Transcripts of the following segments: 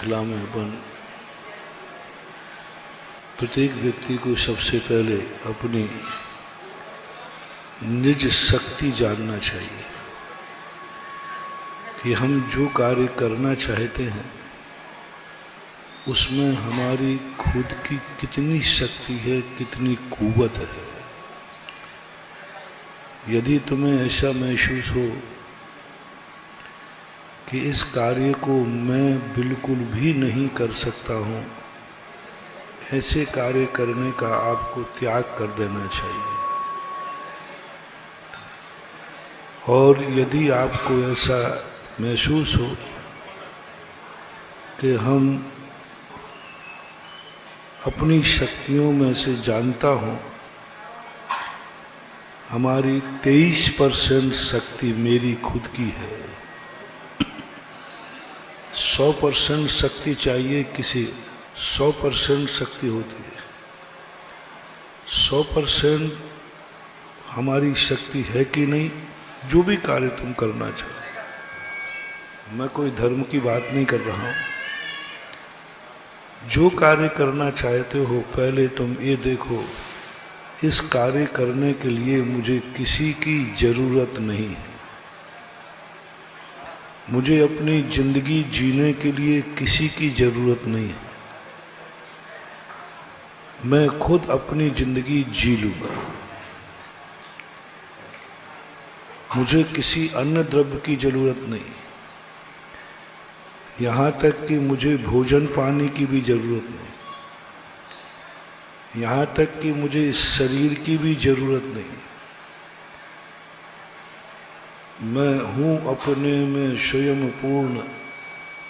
श्रृंखला में अपन प्रत्येक व्यक्ति को सबसे पहले अपनी निज शक्ति जानना चाहिए कि हम जो कार्य करना चाहते हैं उसमें हमारी खुद की कितनी शक्ति है, कितनी कुव्वत है। यदि तुम्हें ऐसा महसूस हो कि इस कार्य को मैं बिल्कुल भी नहीं कर सकता हूँ, ऐसे कार्य करने का आपको त्याग कर देना चाहिए। और यदि आपको ऐसा महसूस हो कि हम अपनी शक्तियों में से जानता हूँ हमारी 23% शक्ति मेरी खुद की है, 100% शक्ति चाहिए किसी 100% शक्ति होती है। 100% हमारी शक्ति है कि नहीं, जो भी कार्य तुम करना चाहो। मैं कोई धर्म की बात नहीं कर रहा हूँ। जो कार्य करना चाहते हो पहले तुम ये देखो, इस कार्य करने के लिए मुझे किसी की जरूरत नहीं है। मुझे अपनी जिंदगी जीने के लिए किसी की जरूरत नहीं है। मैं खुद अपनी जिंदगी जी लूंगा। मुझे किसी अन्य द्रव्य की जरूरत नहीं, यहाँ तक कि मुझे भोजन पानी की भी जरूरत नहीं, यहाँ तक कि मुझे इस शरीर की भी जरूरत नहीं। मैं हूँ अपने में स्वयं पूर्ण,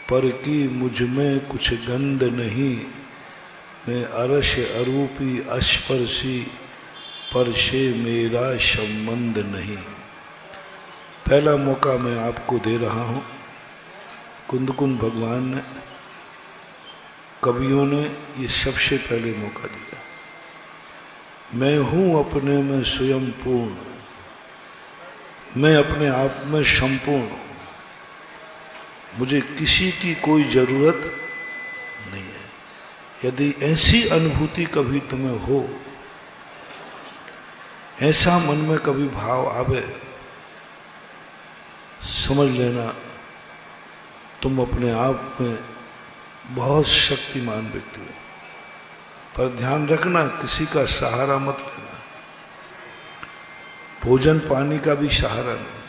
पर की मुझ में कुछ गंध नहीं। मैं अरश अरूपी अस्पर्शी, पर से मेरा संबंध नहीं। पहला मौका मैं आपको दे रहा हूँ। कुंदकुंद भगवान ने, कवियों ने ये सबसे पहले मौका दिया। मैं हूँ अपने में स्वयं पूर्ण, मैं अपने आप में संपूर्ण हूँ, मुझे किसी की कोई जरूरत नहीं है। यदि ऐसी अनुभूति कभी तुम्हें हो, ऐसा मन में कभी भाव आवे, समझ लेना तुम अपने आप में बहुत शक्तिमान व्यक्ति हो। पर ध्यान रखना, किसी का सहारा मत लेना, भोजन पानी का भी सहारा नहीं।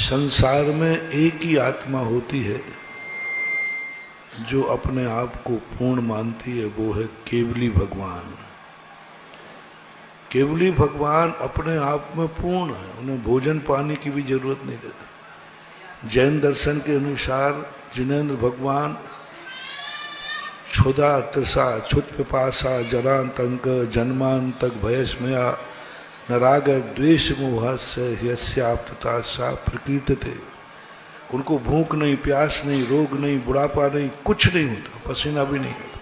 संसार में एक ही आत्मा होती है जो अपने आप को पूर्ण मानती है, वो है केवली भगवान। केवली भगवान अपने आप में पूर्ण है, उन्हें भोजन पानी की भी जरूरत नहीं देता। जैन दर्शन के अनुसार जिनेन्द्र भगवान क्षुधा तृषा क्षुत पिपासा जरांतंक जन्मांतक भयस्मया नराग द्वेष मोहस्य यस्याप्तता सा प्रकीर्तते। उनको भूख नहीं, प्यास नहीं, रोग नहीं, बुढ़ापा नहीं, कुछ नहीं होता, पसीना भी नहीं होता।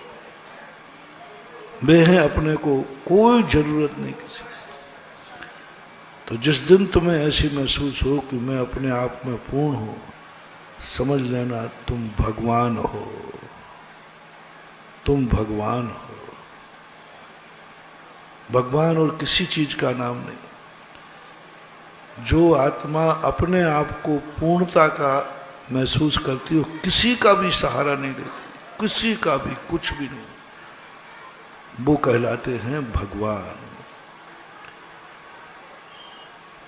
वे हैं अपने को, कोई जरूरत नहीं किसी। तो जिस दिन तुम्हें ऐसी महसूस हो कि मैं अपने आप में पूर्ण हूं, समझ लेना तुम भगवान हो, तुम भगवान हो। भगवान और किसी चीज का नाम नहीं। जो आत्मा अपने आप को पूर्णता का महसूस करती हो, किसी का भी सहारा नहीं लेती, किसी का भी, कुछ भी नहीं, वो कहलाते हैं भगवान।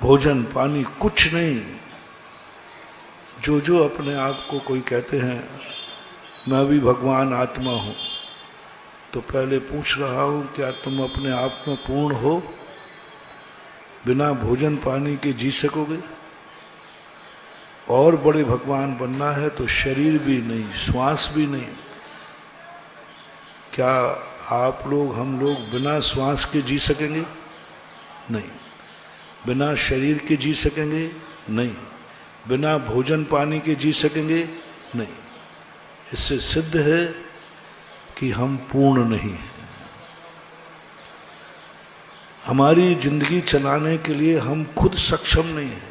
भोजन पानी कुछ नहीं। जो अपने आप को कोई कहते हैं मैं भी भगवान आत्मा हूं, तो पहले पूछ रहा हूं क्या तुम अपने आप में पूर्ण हो? बिना भोजन पानी के जी सकोगे? और बड़े भगवान बनना है तो शरीर भी नहीं, श्वास भी नहीं। क्या आप लोग, हम लोग बिना श्वास के जी सकेंगे? नहीं। बिना शरीर के जी सकेंगे? नहीं। बिना भोजन पानी के जी सकेंगे? नहीं। इससे सिद्ध है कि हम पूर्ण नहीं हैं। हमारी जिंदगी चलाने के लिए हम खुद सक्षम नहीं हैं।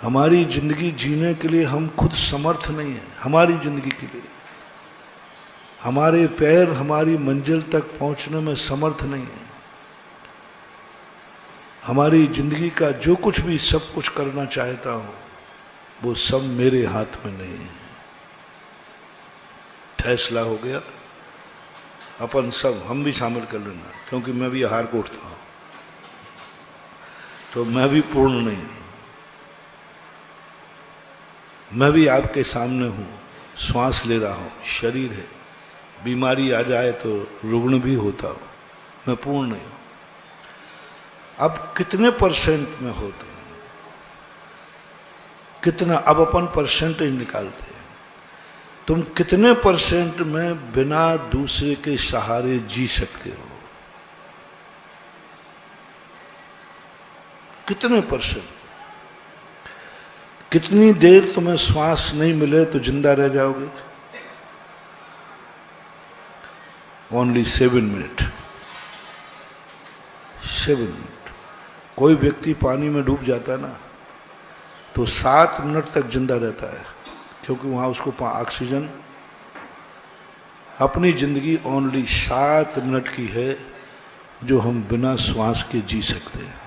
हमारी जिंदगी जीने के लिए हम खुद समर्थ नहीं है। हमारी जिंदगी के लिए हमारे पैर हमारी मंजिल तक पहुंचने में समर्थ नहीं है। हमारी जिंदगी का जो कुछ भी सब कुछ करना चाहता हूं वो सब मेरे हाथ में नहीं है। फैसला हो गया, अपन सब हम भी शामिल कर लेना, क्योंकि मैं भी हार को उठता हूं, तो मैं भी पूर्ण नहीं हूं। मैं भी आपके सामने हूं, श्वास ले रहा हूं, शरीर है, बीमारी आ जाए तो रुग्ण भी होता हो, मैं पूर्ण नहीं हूं। अब कितने परसेंट में होता हूं, कितना, अब अपन परसेंटेज निकालते हैं। तुम कितने परसेंट में बिना दूसरे के सहारे जी सकते हो? कितने परसेंट? कितनी देर तुम्हें श्वास नहीं मिले तो जिंदा रह जाओगे? Only 7 minute. 7 मिनट। कोई व्यक्ति पानी में डूब जाता है ना तो 7 मिनट तक जिंदा रहता है, क्योंकि वहां उसको ऑक्सीजन। अपनी जिंदगी ओनली 7 मिनट की है जो हम बिना श्वास के जी सकते हैं।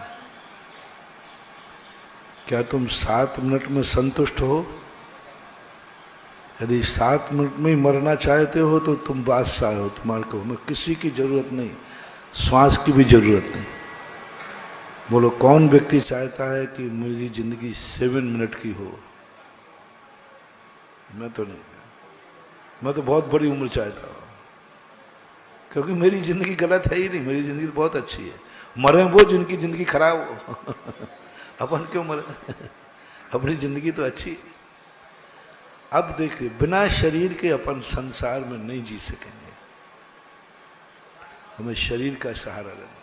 क्या तुम 7 मिनट में संतुष्ट हो? यदि 7 मिनट में ही मरना चाहते हो तो तुम बादशाह हो। तुम्हारे को हमें किसी की जरूरत नहीं, श्वास की भी जरूरत नहीं। बोलो, कौन व्यक्ति चाहता है कि मेरी जिंदगी 7 मिनट की हो? मैं तो नहीं, मैं तो बहुत बड़ी उम्र चाहता हूं, क्योंकि मेरी जिंदगी गलत है ही नहीं, मेरी जिंदगी तो बहुत अच्छी है। मरे वो जिनकी जिंदगी खराब हो अपन क्यों मरे? अपनी जिंदगी तो अच्छी। अब देखिए, बिना शरीर के अपन संसार में नहीं जी सकेंगे, हमें शरीर का सहारा लेना।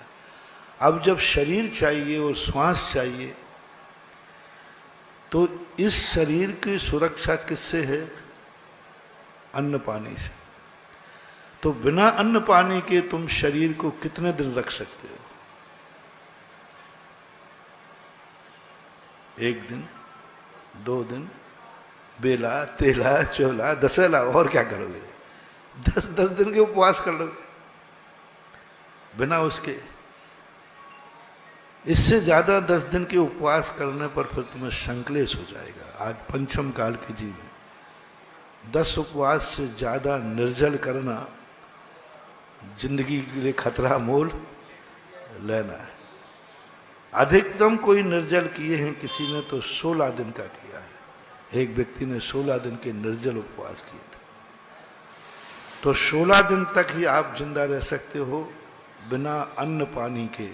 अब जब शरीर चाहिए और श्वास चाहिए तो इस शरीर की सुरक्षा किससे है? अन्न पानी से। तो बिना अन्न पानी के तुम शरीर को कितने दिन रख सकते हो? 1 दिन, 2 दिन, बेला, तेला, चोला, दसेला, और क्या करोगे? 10 दिन के उपवास कर लोगे बिना उसके। इससे ज्यादा 10 दिन के उपवास करने पर फिर तुम्हें संक्लेश हो जाएगा। आज पंचम काल के जीव में 10 उपवास से ज्यादा निर्जल करना जिंदगी के लिए खतरा मोल लेना है। अधिकतम कोई निर्जल किए हैं किसी ने तो 16 दिन का किया है। एक व्यक्ति ने 16 दिन के निर्जल उपवास किए थे। तो 16 दिन तक ही आप जिंदा रह सकते हो बिना अन्न पानी के।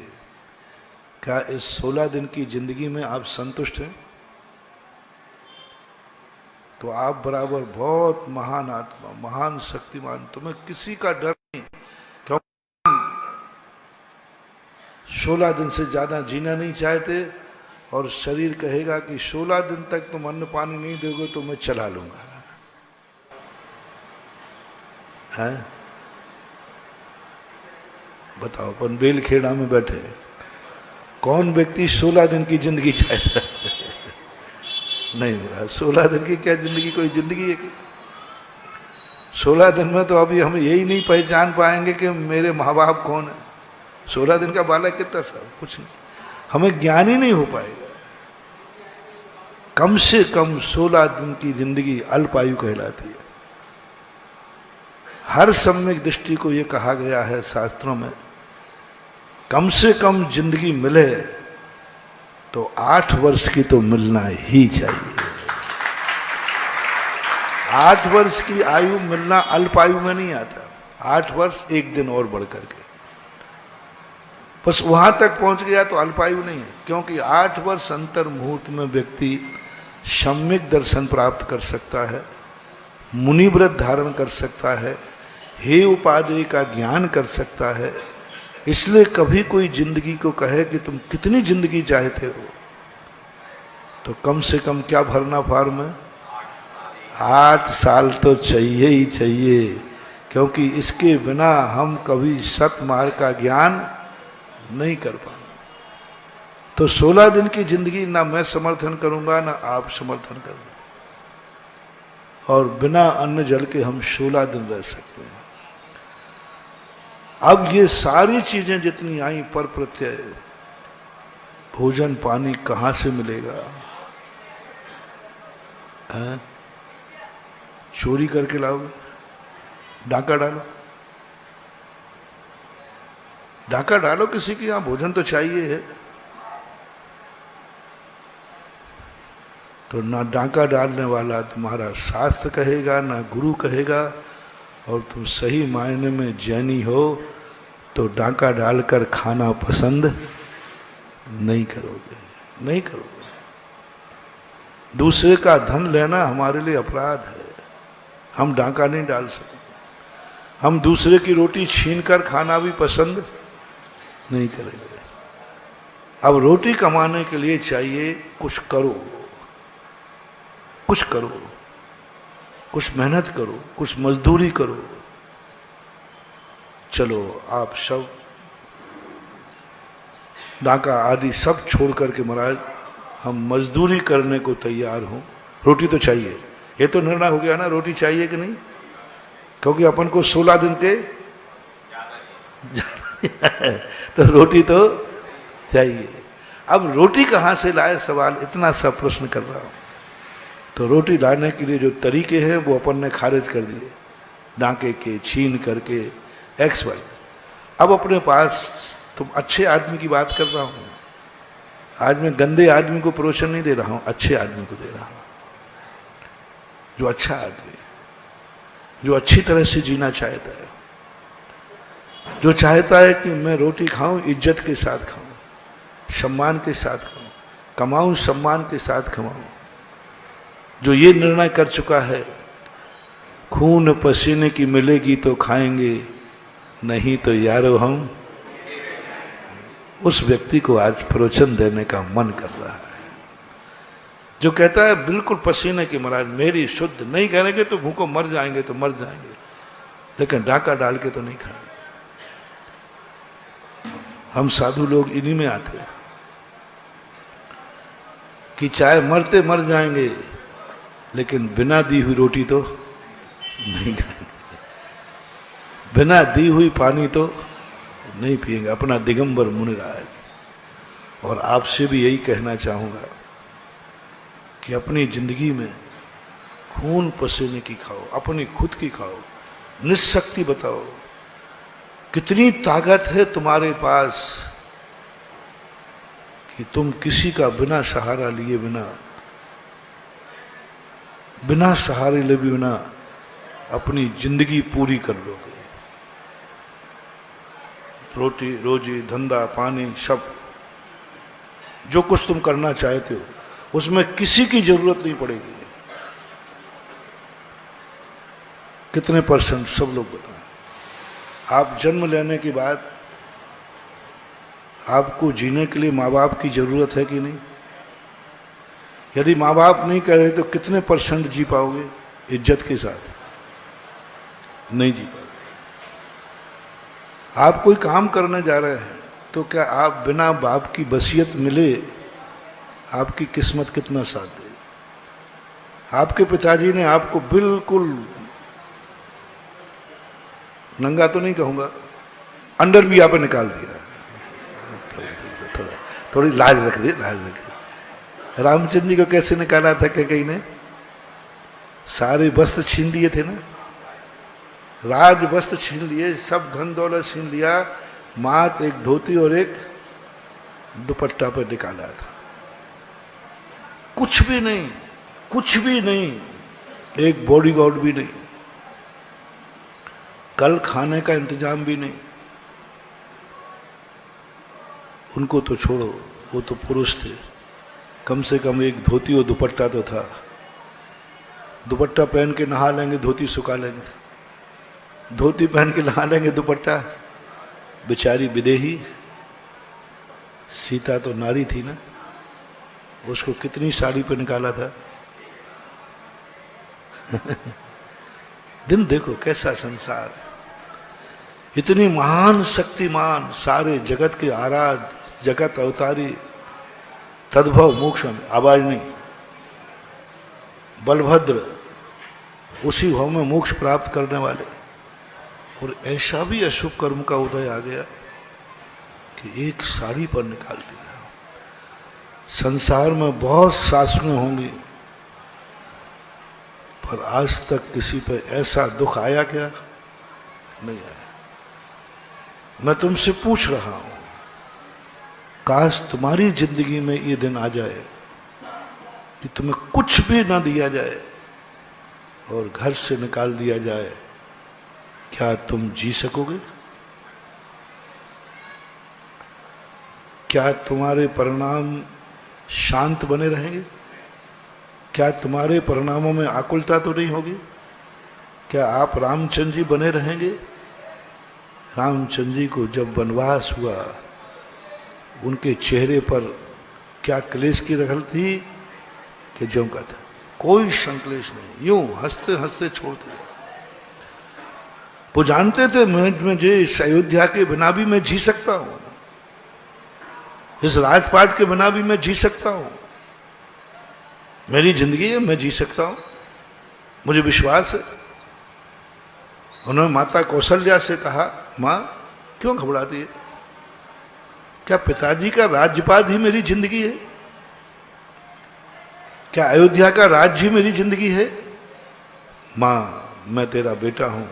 क्या इस 16 दिन की जिंदगी में आप संतुष्ट हैं? तो आप बराबर बहुत महान आत्मा, महान शक्तिमान, तुम्हें किसी का डर नहीं, क्योंकि 16 दिन से ज्यादा जीना नहीं चाहते और शरीर कहेगा कि 16 दिन तक तुम अन्न पानी नहीं दोगे तो मैं चला लूंगा। है? बताओ, अपन बेलखेड़ा में बैठे, कौन व्यक्ति 16 दिन की जिंदगी चाहता है? नहीं बोला, 16 दिन की क्या जिंदगी, कोई जिंदगी है कि? 16 दिन में तो अभी हम यही नहीं पहचान पाएंगे कि मेरे माँ बाप कौन है। 16 दिन का बालक कितना सा, कुछ नहीं, हमें ज्ञान ही नहीं हो पाएगा। कम से कम 16 दिन की जिंदगी अल्पायु कहलाती है। हर सम्यक दृष्टि को यह कहा गया है शास्त्रों में, कम से कम जिंदगी मिले तो 8 वर्ष की तो मिलना ही चाहिए। 8 वर्ष की आयु मिलना अल्पायु में नहीं आता। 8 वर्ष 1 दिन और बढ़ करके, बस वहां तक पहुंच गया तो अल्पायु नहीं है। क्योंकि 8 वर्ष अंतर मुहूर्त में व्यक्ति सम्यक दर्शन प्राप्त कर सकता है, मुनि व्रत धारण कर सकता है, हे उपादेय का ज्ञान कर सकता है। इसलिए कभी कोई जिंदगी को कहे कि तुम कितनी जिंदगी चाहते हो, तो कम से कम क्या भरना फॉर्म में? 8 साल तो चाहिए ही चाहिए, क्योंकि इसके बिना हम कभी सतमार्ग का ज्ञान नहीं कर पाएंगे। तो 16 दिन की जिंदगी ना मैं समर्थन करूंगा ना आप समर्थन करोगे, और बिना अन्न जल के हम 16 दिन रह सकते हैं। अब ये सारी चीजें जितनी आई पर प्रत्यय, भोजन पानी कहां से मिलेगा? है? चोरी करके लाओगे? डाका डालो, डाका डालो, किसी के यहां भोजन तो चाहिए है। तो ना डाका डालने वाला तुम्हारा शास्त्र कहेगा ना गुरु कहेगा, और तुम सही मायने में जैनी हो तो डाका डालकर खाना पसंद नहीं करोगे, नहीं करोगे। दूसरे का धन लेना हमारे लिए अपराध है, हम डाका नहीं डाल सकते। हम दूसरे की रोटी छीनकर खाना भी पसंद नहीं करेंगे। अब रोटी कमाने के लिए चाहिए कुछ करो, कुछ करो, कुछ मेहनत करो, कुछ मजदूरी करो। चलो आप सब डाका आदि सब छोड़ करके महाराज हम मजदूरी करने को तैयार हूं। रोटी तो चाहिए, ये तो निर्णय हो गया ना, रोटी चाहिए कि नहीं? क्योंकि अपन को 16 दिन के तो रोटी तो चाहिए। अब रोटी कहां से लाए, सवाल इतना सा प्रश्न कर रहा हूं। तो रोटी लाने के लिए जो तरीके हैं वो अपन ने खारिज कर दिए, डाके के, छीन करके, एक्स वाई। अब अपने पास, तुम अच्छे आदमी की बात कर रहा हूं, आज मैं गंदे आदमी को प्रोत्साहन नहीं दे रहा हूं, अच्छे आदमी को दे रहा हूं। जो अच्छा आदमी, जो अच्छी तरह से जीना चाहता है, जो चाहता है कि मैं रोटी खाऊं, इज्जत के साथ खाऊं, सम्मान के साथ खाऊं, कमाऊं सम्मान के साथ कमाऊं, जो ये निर्णय कर चुका है खून पसीने की मिलेगी तो खाएंगे, नहीं तो यारो हम, उस व्यक्ति को आज प्रवचन देने का मन कर रहा है। जो कहता है बिल्कुल पसीने की महाराज मेरी शुद्ध, नहीं करेंगे तो भूखों मर जाएंगे तो मर जाएंगे, लेकिन डाका डाल के तो नहीं खाएंगे। हम साधु लोग इन्हीं में आते हैं कि चाहे मरते मर जाएंगे लेकिन बिना दी हुई रोटी तो नहीं खाएंगे, बिना दी हुई पानी तो नहीं पिएंगे। अपना दिगंबर मुनिराज। और आपसे भी यही कहना चाहूंगा कि अपनी जिंदगी में खून पसीने की खाओ, अपनी खुद की खाओ, निस्शक्ति बताओ। कितनी ताकत है तुम्हारे पास कि तुम किसी का बिना सहारा लिए बिना सहारे लिए बिना अपनी जिंदगी पूरी कर लोगे। रोटी रोजी धंधा पानी सब जो कुछ तुम करना चाहते हो उसमें किसी की जरूरत नहीं पड़ेगी। कितने परसेंट सब लोग बताएं। आप जन्म लेने के बाद आपको जीने के लिए माँ बाप की जरूरत है कि नहीं? यदि माँ बाप नहीं करे तो कितने परसेंट जी पाओगे इज्जत के साथ? नहीं जी पाओगे। आप कोई काम करने जा रहे हैं तो क्या आप बिना बाप की वसीयत मिले आपकी किस्मत कितना साथ दे? आपके पिताजी ने आपको बिल्कुल नंगा तो नहीं कहूंगा, अंडर भी आप निकाल दिया, थोड़ी लाज रख दी, लाज रख दी। रामचंद्र जी को कैसे निकाला था? क्या कहीं ने सारे वस्त्र छीन लिए थे ना, राज वस्त्र छीन लिए, सब धन दौलत छीन लिया, मात एक धोती और एक दुपट्टा पर निकाला था। कुछ भी नहीं, कुछ भी नहीं, एक बॉडीगार्ड भी नहीं, कल खाने का इंतजाम भी नहीं। उनको तो छोड़ो, वो तो पुरुष थे, कम से कम एक धोती और दुपट्टा तो था। दुपट्टा पहन के नहा लेंगे, धोती सुखा लेंगे, धोती पहन के नहा लेंगे, दुपट्टा। बेचारी विदेही सीता तो नारी थी ना, उसको कितनी साड़ी पे निकाला था। दिन देखो कैसा संसार है। इतनी महान शक्तिमान, सारे जगत के आराध, जगत अवतारी तद्भव मोक्षम, आवाज नहीं, बलभद्र उसी भाव में मोक्ष प्राप्त करने वाले। और ऐसा भी अशुभ कर्म का उदय आ गया कि एक साड़ी पर निकाल दिया। संसार में बहुत सासुएं होंगी, पर आज तक किसी पे ऐसा दुख आया क्या? नहीं आया। मैं तुमसे पूछ रहा हूं, काश तुम्हारी जिंदगी में ये दिन आ जाए कि तुम्हें कुछ भी ना दिया जाए और घर से निकाल दिया जाए, क्या तुम जी सकोगे? क्या तुम्हारे परिणाम शांत बने रहेंगे? क्या तुम्हारे परिणामों में आकुलता तो नहीं होगी? क्या आप रामचंद्र जी बने रहेंगे? रामचंद्र जी को जब वनवास हुआ, उनके चेहरे पर क्या क्लेश की रखल थी कि ज्यों का था, कोई संक्लेश नहीं, यूं हंसते हंसते छोड़ते थे। वो जानते थे मुझे इस अयोध्या के बिना भी मैं जी सकता हूं, इस राजपाट के बिना भी मैं जी सकता हूं, मेरी जिंदगी है, मैं जी सकता हूं, मुझे विश्वास है। उन्होंने माता कौशल्या से कहा, मां क्यों घबराती है? क्या पिताजी का राज्यपाद ही मेरी जिंदगी है? क्या अयोध्या का राज्य ही मेरी जिंदगी है? मां, मैं तेरा बेटा हूं,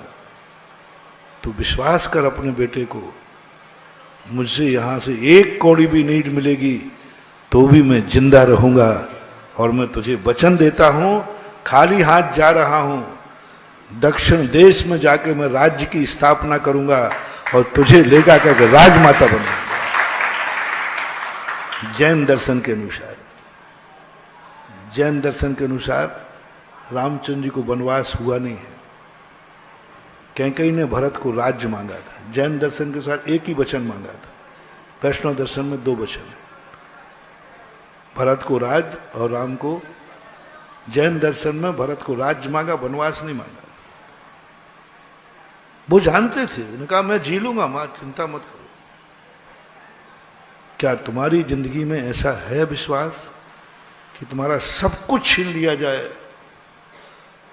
तू विश्वास कर अपने बेटे को, मुझसे यहां से एक कौड़ी भी नीड मिलेगी तो भी मैं जिंदा रहूंगा, और मैं तुझे वचन देता हूं, खाली हाथ जा रहा हूं, दक्षिण देश में जाके मैं राज्य की स्थापना करूंगा और तुझे लेकर करके राजमाता बनूंगा। जैन दर्शन के अनुसार, जैन दर्शन के अनुसार रामचंद्र जी को वनवास हुआ नहीं है। कैकेयी ने भरत को राज्य मांगा था, जैन दर्शन के अनुसार एक ही वचन मांगा था, वैष्णव दर्शन में 2 वचन है, भरत को राज और राम को। जैन दर्शन में भरत को राज्य मांगा, वनवास नहीं मांगा। वो जानते थे, उन्होंने कहा मैं जी लूंगा मां, चिंता मत करो। क्या तुम्हारी जिंदगी में ऐसा है विश्वास कि तुम्हारा सब कुछ छीन लिया जाए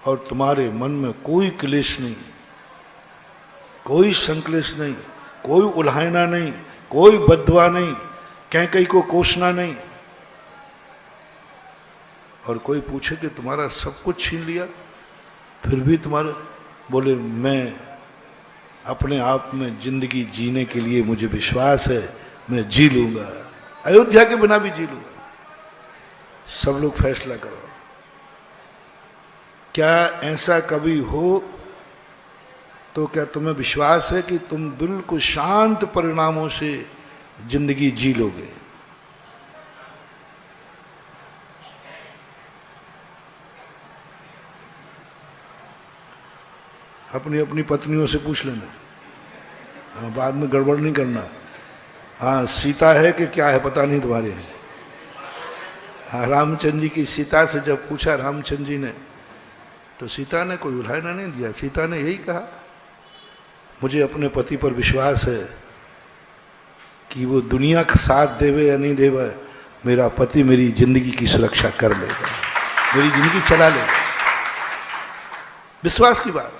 और तुम्हारे मन में कोई क्लेश नहीं, कोई संक्लेश नहीं, कोई उल्हायना नहीं, कोई बददुआ नहीं, कैकेयी को कोसना नहीं, और कोई पूछे कि तुम्हारा सब कुछ छीन लिया फिर भी तुम्हारे बोले मैं अपने आप में जिंदगी जीने के लिए मुझे विश्वास है, मैं जी लूंगा, अयोध्या के बिना भी जी लूंगा। सब लोग फैसला करो, क्या ऐसा कभी हो तो क्या तुम्हें विश्वास है कि तुम बिल्कुल शांत परिणामों से जिंदगी जी लोगे? अपनी अपनी पत्नियों से पूछ लेना, हाँ, बाद में गड़बड़ नहीं करना। हाँ, सीता है कि क्या है पता नहीं तुम्हारे। हाँ, रामचंद्र जी की सीता से जब पूछा रामचंद्र जी ने, तो सीता ने कोई उल्हायना नहीं दिया। सीता ने यही कहा, मुझे अपने पति पर विश्वास है कि वो दुनिया का साथ देवे या नहीं देवे, मेरा पति मेरी जिंदगी की सुरक्षा कर लेगा, मेरी जिंदगी चला लेगा। विश्वास की बात।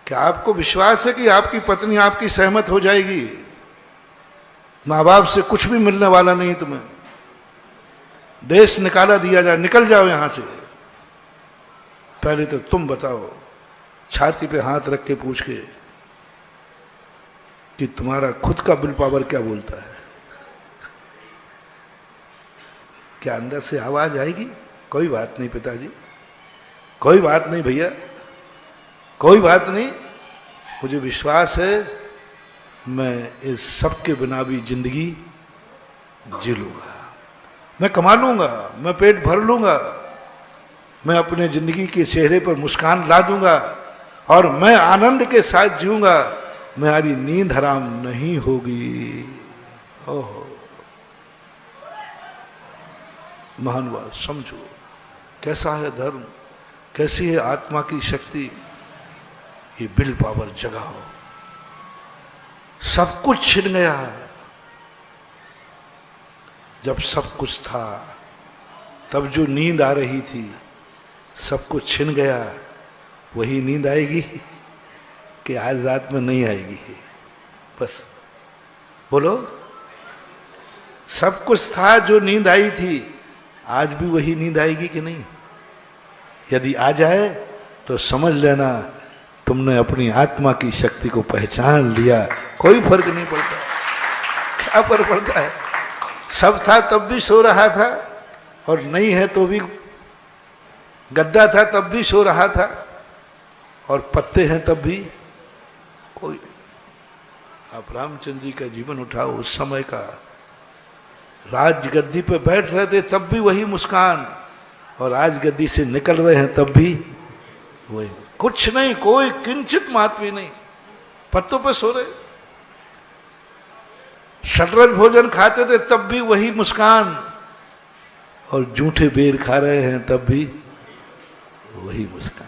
क्या आपको विश्वास है कि आपकी पत्नी आपकी सहमत हो जाएगी? मां बाप से कुछ भी मिलने वाला नहीं तुम्हें, देश निकाला दिया जाए, निकल जाओ यहां से। पहले तो तुम बताओ, छाती पे हाथ रख के पूछ के, कि तुम्हारा खुद का विल पावर क्या बोलता है? क्या अंदर से आवाज आएगी? कोई बात नहीं पिताजी, कोई बात नहीं भैया, कोई बात नहीं, मुझे विश्वास है मैं इस सब के बिना भी जिंदगी जी लूंगा, मैं कमा लूंगा, मैं पेट भर लूंगा, मैं अपने जिंदगी के चेहरे पर मुस्कान ला दूंगा और मैं आनंद के साथ जीऊंगा, मेरी नींद हराम नहीं होगी। ओहो महान बात, समझो कैसा है धर्म, कैसी है आत्मा की शक्ति। ये विल पावर जगाओ, सब कुछ छिन गया है, जब सब कुछ था, तब जो नींद आ रही थी, सब कुछ छिन गया, वही नींद आएगी कि आज रात में नहीं आएगी? बस बोलो। सब कुछ था जो नींद आई थी, आज भी वही नींद आएगी कि नहीं? यदि आ जाए तो समझ लेना तुमने अपनी आत्मा की शक्ति को पहचान लिया। कोई फर्क नहीं पड़ता। क्या फर्क पड़ता है? सब था तब भी सो रहा था, और नहीं है तो भी, गद्दा था तब भी सो रहा था, और पत्ते हैं तब भी कोई। आप रामचंद्र जी का जीवन उठाओ, उस समय का। राजगद्दी पे बैठ रहे थे तब भी वही मुस्कान, और आज गद्दी से निकल रहे हैं तब भी वही। कुछ नहीं, कोई किंचित मात भी नहीं, पत्तों पे सो रहे। शतरंज भोजन खाते थे तब भी वही मुस्कान, और जूठे बेर खा रहे हैं तब भी वही मुस्कान।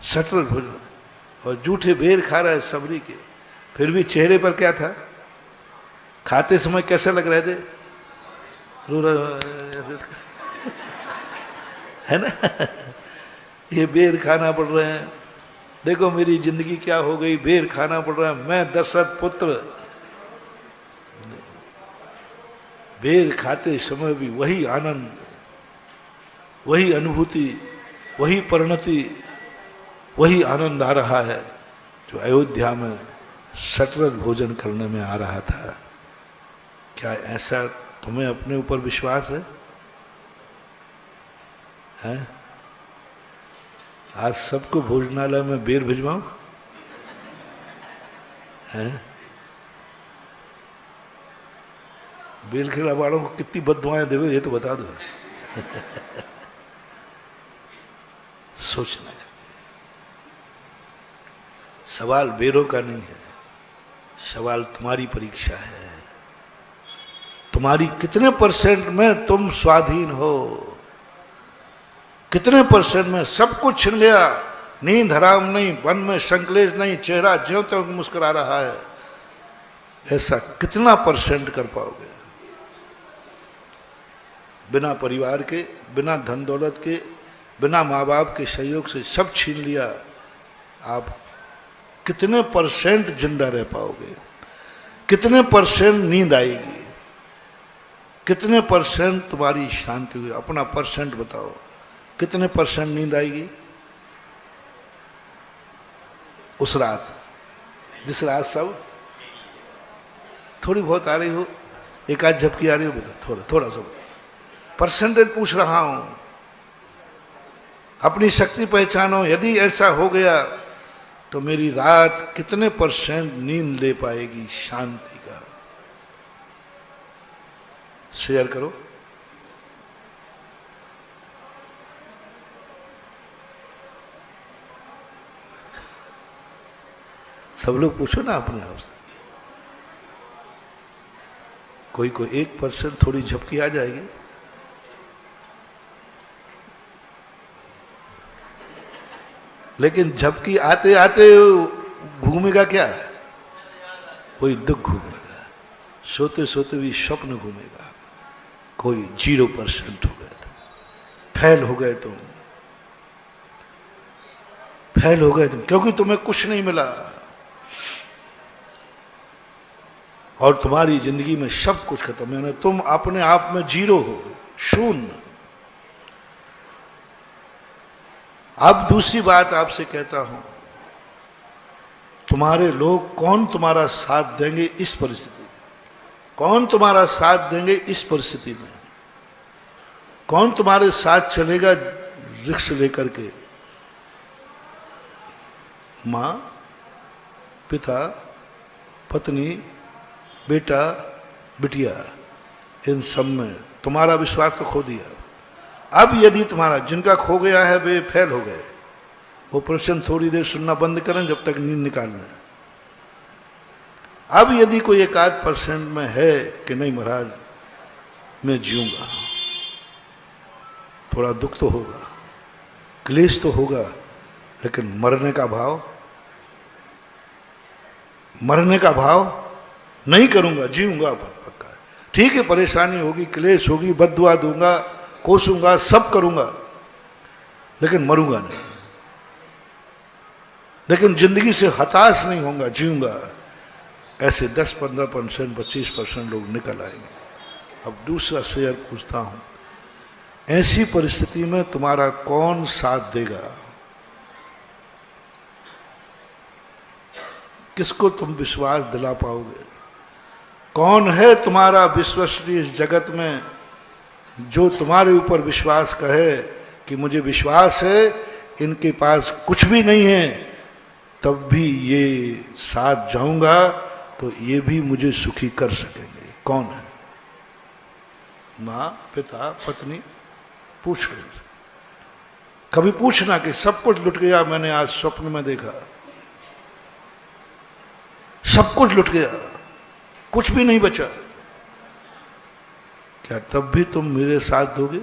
शतरंज भोजन और जूठे बेर खा रहे हैं सबरी के, फिर भी चेहरे पर क्या था? खाते समय कैसे लग रहे थे? रो रहे है ना? ये बेर खाना पड़ रहे हैं, देखो मेरी जिंदगी क्या हो गई, बेर खाना पड़ रहा है, मैं दशरथ पुत्र। बेर खाते समय भी वही आनंद, वही अनुभूति, वही परिणति, वही आनंद आ रहा है जो अयोध्या में शतरंज भोजन करने में आ रहा था। क्या ऐसा तुम्हें अपने ऊपर विश्वास है? हैं? आज सबको भोजनालय में बेर भिजवाऊं? हैं? बेल खिला वालों को कितनी बददुआएं देवे, ये तो बता दो। सोचना। सवाल बेरों का नहीं है, सवाल तुम्हारी परीक्षा है। तुम्हारी कितने परसेंट में तुम स्वाधीन हो, कितने परसेंट में सब कुछ छिन गया, नींद हराम नहीं, वन में संकलेश नहीं, चेहरा ज्यों त्यों मुस्कुरा रहा है, ऐसा कितना परसेंट कर पाओगे? बिना परिवार के, बिना धन दौलत के, बिना माँ बाप के सहयोग से सब छीन लिया, आप कितने परसेंट जिंदा रह पाओगे? कितने परसेंट नींद आएगी? कितने परसेंट तुम्हारी शांति हुई? अपना परसेंट बताओ, कितने परसेंट नींद आएगी उस रात? जिस रात सब थोड़ी बहुत आ रही हो, एक आध झपकी आ रही हो, बता थोड़ा थोड़ा सा परसेंटेज पूछ रहा हूं। अपनी शक्ति पहचानो। यदि ऐसा हो गया तो मेरी रात कितने परसेंट नींद ले पाएगी शांति का? शेयर करो। सब लोग पूछो ना अपने आप से। कोई कोई 1% थोड़ी झपकी आ जाएगी। लेकिन झपकी आते आते घूमेगा क्या? कोई दुख घूमेगा, सोते सोते भी स्वप्न घूमेगा। कोई 0% हो गया, फेल हो गए तुम, फेल हो गए तुम, क्योंकि तुम्हें कुछ नहीं मिला और तुम्हारी जिंदगी में सब कुछ खत्म। यानी तुम अपने आप में जीरो हो, शून्य। अब दूसरी बात आपसे कहता हूं, तुम्हारे लोग कौन तुम्हारा साथ देंगे इस परिस्थिति में? कौन तुम्हारा साथ देंगे इस परिस्थिति में? कौन तुम्हारे साथ चलेगा रिक्शा लेकर के? मां, पिता, पत्नी, बेटा, बिटिया, इन सब में तुम्हारा विश्वास तो खो दिया। अब यदि तुम्हारा, जिनका खो गया है वे फेल हो गए, वो प्रश्न थोड़ी देर सुनना बंद करें जब तक नींद निकालना है। अब यदि कोई 1-8% में है कि नहीं महाराज मैं जीऊंगा, थोड़ा दुख तो होगा, क्लेश तो होगा, लेकिन मरने का भाव, मरने का भाव नहीं करूंगा, जीऊंगा पक्का। ठीक है, परेशानी होगी, क्लेश होगी, बद्दुआ दूंगा, कोसूंगा, सब करूंगा, लेकिन मरूंगा नहीं। लेकिन जिंदगी से हताश नहीं होऊंगा, जीऊंगा। ऐसे 10-15%, 25% लोग निकल आएंगे। अब दूसरा शेयर पूछता हूं, ऐसी परिस्थिति में तुम्हारा कौन साथ देगा? किसको तुम विश्वास दिला पाओगे? कौन है तुम्हारा विश्वसनीय इस जगत में जो तुम्हारे ऊपर विश्वास कहे कि मुझे विश्वास है इनके पास कुछ भी नहीं है, तब भी ये साथ जाऊंगा तो ये भी मुझे सुखी कर सकेंगे? कौन है? माँ, पिता, पत्नी? पूछ रहे, कभी पूछना कि सब कुछ लुट गया, मैंने आज स्वप्न में देखा, सब कुछ लुट गया, कुछ भी नहीं बचा, क्या तब भी तुम मेरे साथ दोगे?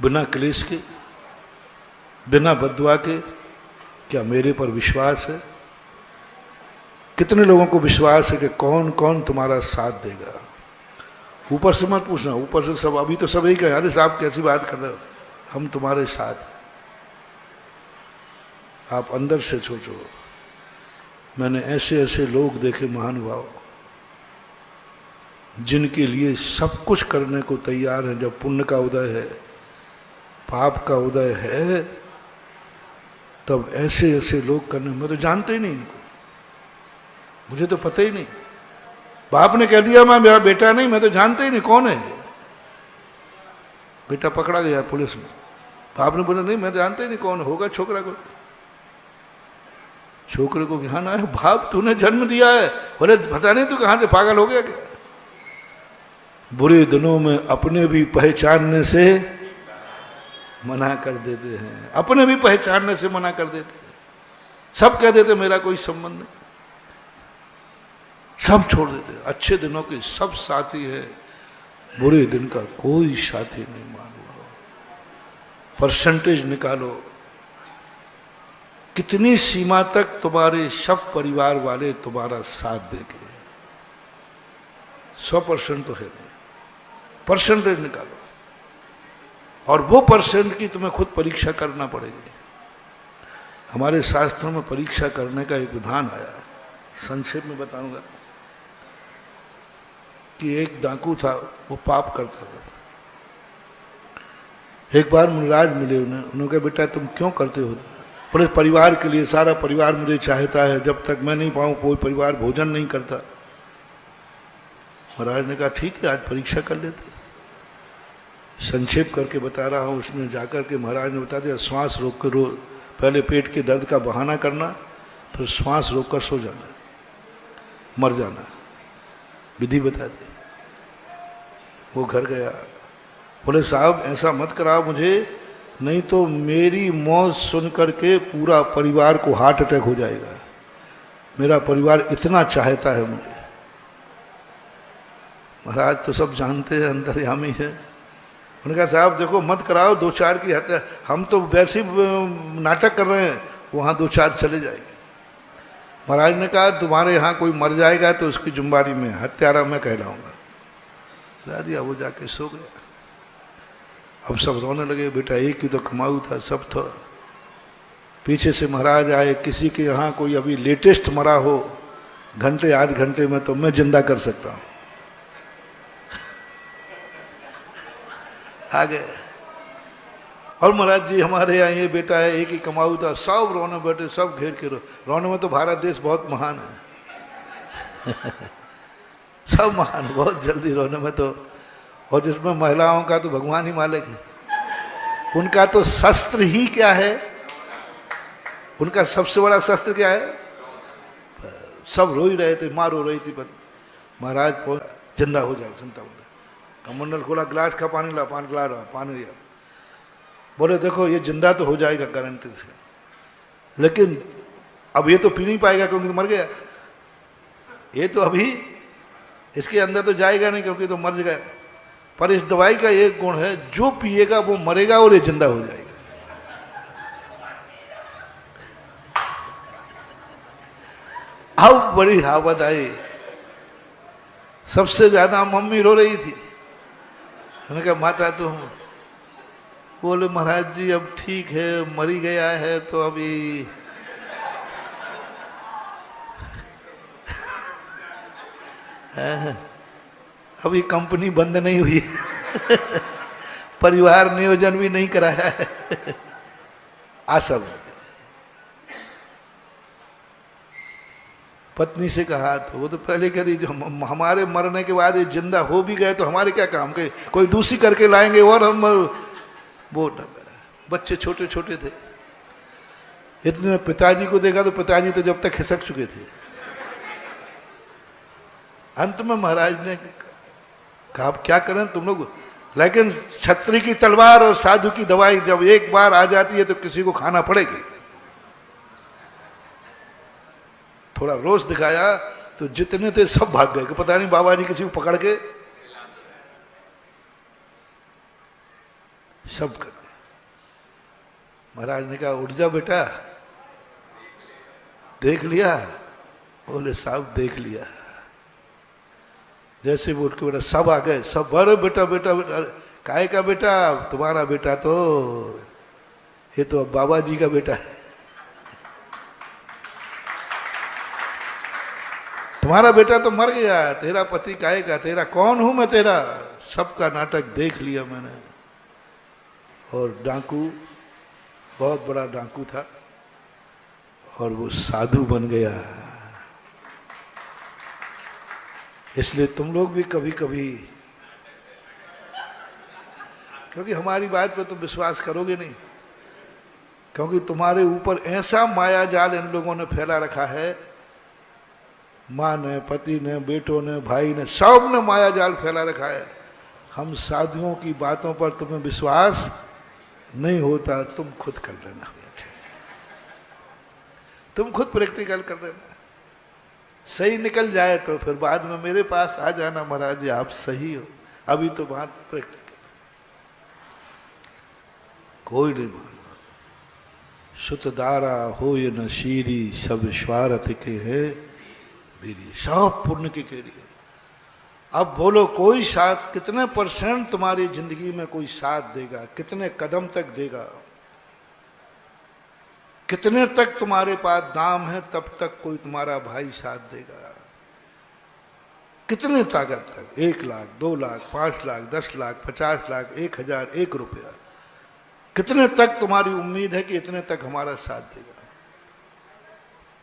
बिना क्लेश के, बिना बद्दुआ के? क्या मेरे पर विश्वास है? कितने लोगों को विश्वास है कि कौन कौन तुम्हारा साथ देगा? ऊपर से मत पूछना, ऊपर से सब, अभी तो सब यही कहे, अरे साहब कैसी बात कर रहे हो, हम तुम्हारे साथ। आप अंदर से सोचो, मैंने ऐसे ऐसे लोग देखे महानुभाव जिनके लिए सब कुछ करने को तैयार है। जब पुण्य का उदय है, पाप का उदय है, तब ऐसे ऐसे लोग करने, मैं तो जानते ही नहीं इनको, मुझे तो पता ही नहीं। बाप ने कह दिया मैं, मेरा बेटा नहीं, मैं तो जानते ही नहीं कौन है। बेटा पकड़ा गया पुलिस में, बाप ने बोला नहीं मैं जानते ही नहीं कौन होगा। छोकरा को, छोकरे को ज्ञान आया, बाप तूने जन्म दिया है, बोले पता नहीं तू कहां से पागल हो गया क्या? बुरे दिनों में अपने भी पहचानने से मना कर देते हैं, अपने भी पहचानने से मना कर देते हैं। सब कह देते मेरा कोई संबंध नहीं, सब छोड़ देते। अच्छे दिनों के सब साथी है, बुरे दिन का कोई साथी नहीं मान लो। परसेंटेज निकालो, कितनी सीमा तक तुम्हारे सब परिवार वाले तुम्हारा साथ देंगे? 100% तो है नहीं, परसेंटेज निकालो। और वो परसेंट की तुम्हें खुद परीक्षा करना पड़ेगी। हमारे शास्त्रों में परीक्षा करने का एक विधान आया है, संक्षेप में बताऊंगा कि एक डाकू था, वो पाप करता था। एक बार मुनिराज मिले उन्होंने कहा बेटा तुम क्यों करते हो? पूरे परिवार के लिए, सारा परिवार मुझे चाहता है, जब तक मैं नहीं पाऊं कोई परिवार भोजन नहीं करता। महाराज ने कहा ठीक है आज परीक्षा कर लेते। संक्षेप करके बता रहा हूं, उसने जाकर के महाराज ने बता दिया श्वास रोक कर पहले पेट के दर्द का बहाना करना, फिर श्वास रोककर सो जाना, मर जाना, विधि बता दी। वो घर गया, बोले साहब ऐसा मत कराओ मुझे, नहीं तो मेरी मौत सुन करके पूरा परिवार को हार्ट अटैक हो जाएगा, मेरा परिवार इतना चाहता है मुझे। महाराज तो सब जानते हैं, अंतर्यामी है। उन्होंने कहा साहब देखो मत कराओ, 2-4 की हत्या, हम तो वैसे नाटक कर रहे हैं, वहां 2-4 चले जाएंगे। महाराज ने कहा तुम्हारे यहाँ कोई मर जाएगा तो उसकी जुम्बारी में हत्यारा मैं कहलाऊंगा। ला दिया, वो जाके सो गया। अब सब रोने लगे, बेटा एक ही तो कमाऊ था, सब था। पीछे से महाराज आए, किसी के यहाँ कोई अभी लेटेस्ट मरा हो, घंटे आध घंटे में तो मैं जिंदा कर सकता हूं। आ गए और महाराज जी हमारे यहाँ ये बेटा है, एक ही कमाऊ था। सब रोने बैठे, सब घेर के रोने में तो भारत देश बहुत महान है सब महान, बहुत जल्दी रोने में तो। और जिसमें महिलाओं का तो भगवान ही मालिक है, उनका तो शस्त्र ही क्या है, उनका सबसे बड़ा शस्त्र क्या है? सब रो ही रहे थे, माँ रो रही थी, पर महाराज जिंदा हो जाए, चिंता हो जाए। कमंडल खोला, गिलास का पानी ला, पानी ला रहा, पानी लिया। बोले देखो ये जिंदा तो हो जाएगा गारंटी से, लेकिन अब ये तो पी नहीं पाएगा क्योंकि तो मर गया, ये तो अभी इसके अंदर तो जाएगा नहीं क्योंकि तो मर गया। पर इस दवाई का एक गुण है, जो पिएगा वो मरेगा और ये जिंदा हो जाएगा। अब बड़ी हावत आई, सबसे ज्यादा मम्मी रो रही थी। मैंने कहा माता तुम, बोले महाराज जी अब ठीक है, मरी गया है तो अभी अभी कंपनी बंद नहीं हुई परिवार नियोजन भी नहीं कराया है आशा। पत्नी से कहा तो वो तो पहले कह रही जो हमारे मरने के बाद ये जिंदा हो भी गए तो हमारे क्या काम के, कोई दूसरी करके लाएंगे और हम वो बच्चे छोटे छोटे थे। इतने में पिताजी को देखा तो पिताजी तो जब तक खिसक चुके थे। अंत में महाराज ने कहा अब क्या करें तुम लोग, लेकिन छत्री की तलवार और साधु की दवाई जब एक बार आ जाती है तो किसी को खाना पड़ेगी। थोड़ा रोष दिखाया तो जितने थे सब भाग गए कि पता नहीं बाबा जी किसी को पकड़ के सब कर। महाराज ने कहा उठ जा बेटा, देख लिया? बोले साहब देख लिया। जैसे वो उठ के बेटा सब आ गए, सब अरे बेटा बेटा बेटा, काहे का बेटा? तुम्हारा बेटा तो ये तो अब बाबा जी का बेटा है। तुम्हारा बेटा तो मर गया, तेरा पति काहे का? तेरा कौन हूं मैं तेरा? सबका नाटक देख लिया मैंने। और डाकू बहुत बड़ा डाकू था और वो साधु बन गया। इसलिए तुम लोग भी कभी कभी, क्योंकि हमारी बात पे तो विश्वास करोगे नहीं, क्योंकि तुम्हारे ऊपर ऐसा माया जाल इन लोगों ने फैला रखा है, माँ ने, पति ने, बेटों ने, भाई ने, सब ने माया जाल फैला रखा है। हम साधुओं की बातों पर तुम्हें विश्वास नहीं होता, तुम खुद कर लेना, तुम खुद प्रैक्टिकल कर लेना। सही निकल जाए तो फिर बाद में मेरे पास आ जाना, महाराज जी आप सही हो। अभी तो बात प्रैक्टिकल, कोई नहीं मानो। सुतदारा हो ये न शीरी, सब स्वार्थ के है मेरी, सब पुण्य के लिए। अब बोलो कोई साथ, कितने % तुम्हारी जिंदगी में कोई साथ देगा? कितने कदम तक देगा? कितने तक तुम्हारे पास दाम है तब तक कोई तुम्हारा भाई साथ देगा? कितने ताकत तक? 1 लाख, 2 लाख, 5 लाख, 10 लाख, 50 लाख, 1000, 1 रुपया, कितने तक तुम्हारी उम्मीद है कि इतने तक हमारा साथ देगा?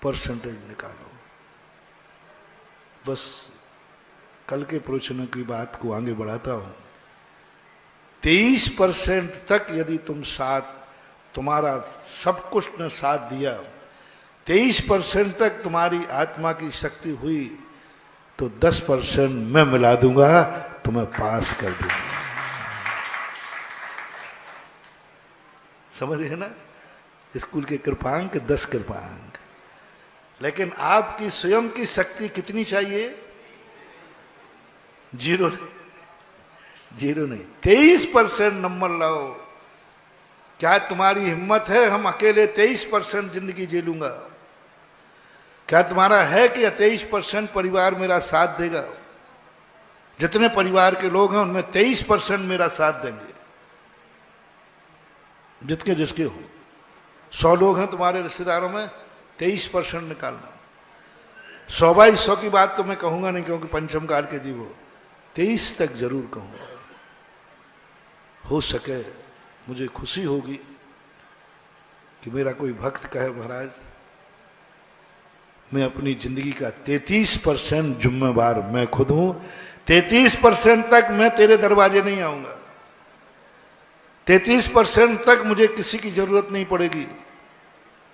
परसेंटेज निकालो। बस कल के प्रवचनों की बात को आगे बढ़ाता हूं। 23% तक यदि तुम साथ, तुम्हारा सब कुछ ने साथ दिया, 23% तक तुम्हारी आत्मा की शक्ति हुई तो 10% मैं मिला दूंगा, तुम्हें पास कर दूंगा। समझ रहे ना? स्कूल के कृपांक 10 कृपांक, लेकिन आपकी स्वयं की शक्ति कितनी चाहिए? 0 नहीं, 23% नंबर लाओ। क्या तुम्हारी हिम्मत है हम अकेले 23% जिंदगी जी लूंगा? क्या तुम्हारा है कि 23% परिवार मेरा साथ देगा? जितने परिवार के लोग हैं उनमें 23% मेरा साथ देंगे, जितके जिसके हो। 100 लोग हैं तुम्हारे रिश्तेदारों में, 23% निकालना। 100/100 की बात तो मैं कहूंगा नहीं, क्योंकि पंचम काल के जीव हो। 23 तक जरूर कहूंगा। हो सके मुझे खुशी होगी कि मेरा कोई भक्त कहे महाराज मैं अपनी जिंदगी का 33% जिम्मेवार मैं खुद हूं, 33% तक मैं तेरे दरवाजे नहीं आऊंगा, 33% तक मुझे किसी की जरूरत नहीं पड़ेगी,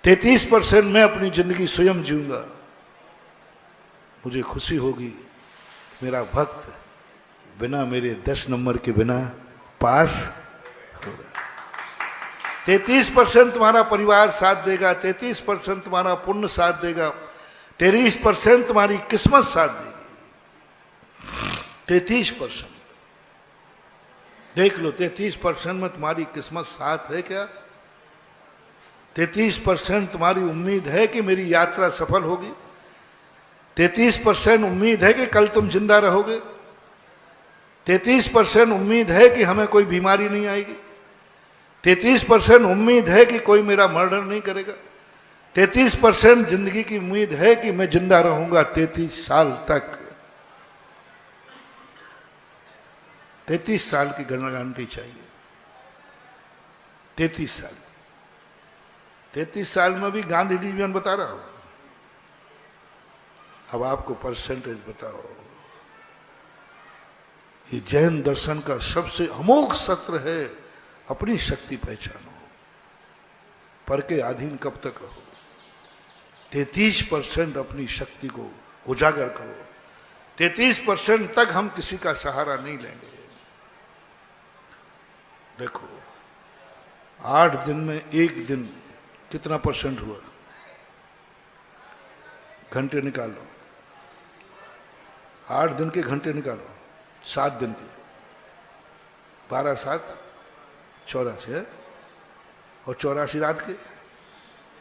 33% मैं अपनी जिंदगी स्वयं जीऊंगा। मुझे खुशी होगी मेरा भक्त बिना मेरे 10 नंबर के बिना पास होगा। 33% तुम्हारा परिवार साथ देगा, 33% तुम्हारा पुण्य साथ देगा, 33% तुम्हारी किस्मत साथ देगी। 33% देख लो, 33% में तुम्हारी किस्मत साथ है क्या? 33% तुम्हारी उम्मीद है कि मेरी यात्रा सफल होगी? 33% उम्मीद है कि कल तुम जिंदा रहोगे, 33% उम्मीद है कि हमें कोई बीमारी नहीं आएगी, 33% उम्मीद है कि कोई मेरा मर्डर नहीं करेगा, 33% जिंदगी की उम्मीद है कि मैं जिंदा रहूंगा 33 साल तक। 33 साल की गारंटी चाहिए, 33 साल। 33 साल में भी गांधी डिवीजन बता रहा हूं। अब आपको परसेंटेज बताओ। ये जैन दर्शन का सबसे अमोघ सत्र है, अपनी शक्ति पहचानो, पर के अधीन कब तक रहो। 33% अपनी शक्ति को उजागर करो, 33% तक हम किसी का सहारा नहीं लेंगे। देखो 8 दिन में एक दिन कितना परसेंट हुआ, घंटे निकालो, 8 दिन के घंटे निकालो, 7 दिन के, 12 7 84 है, और 84 रात के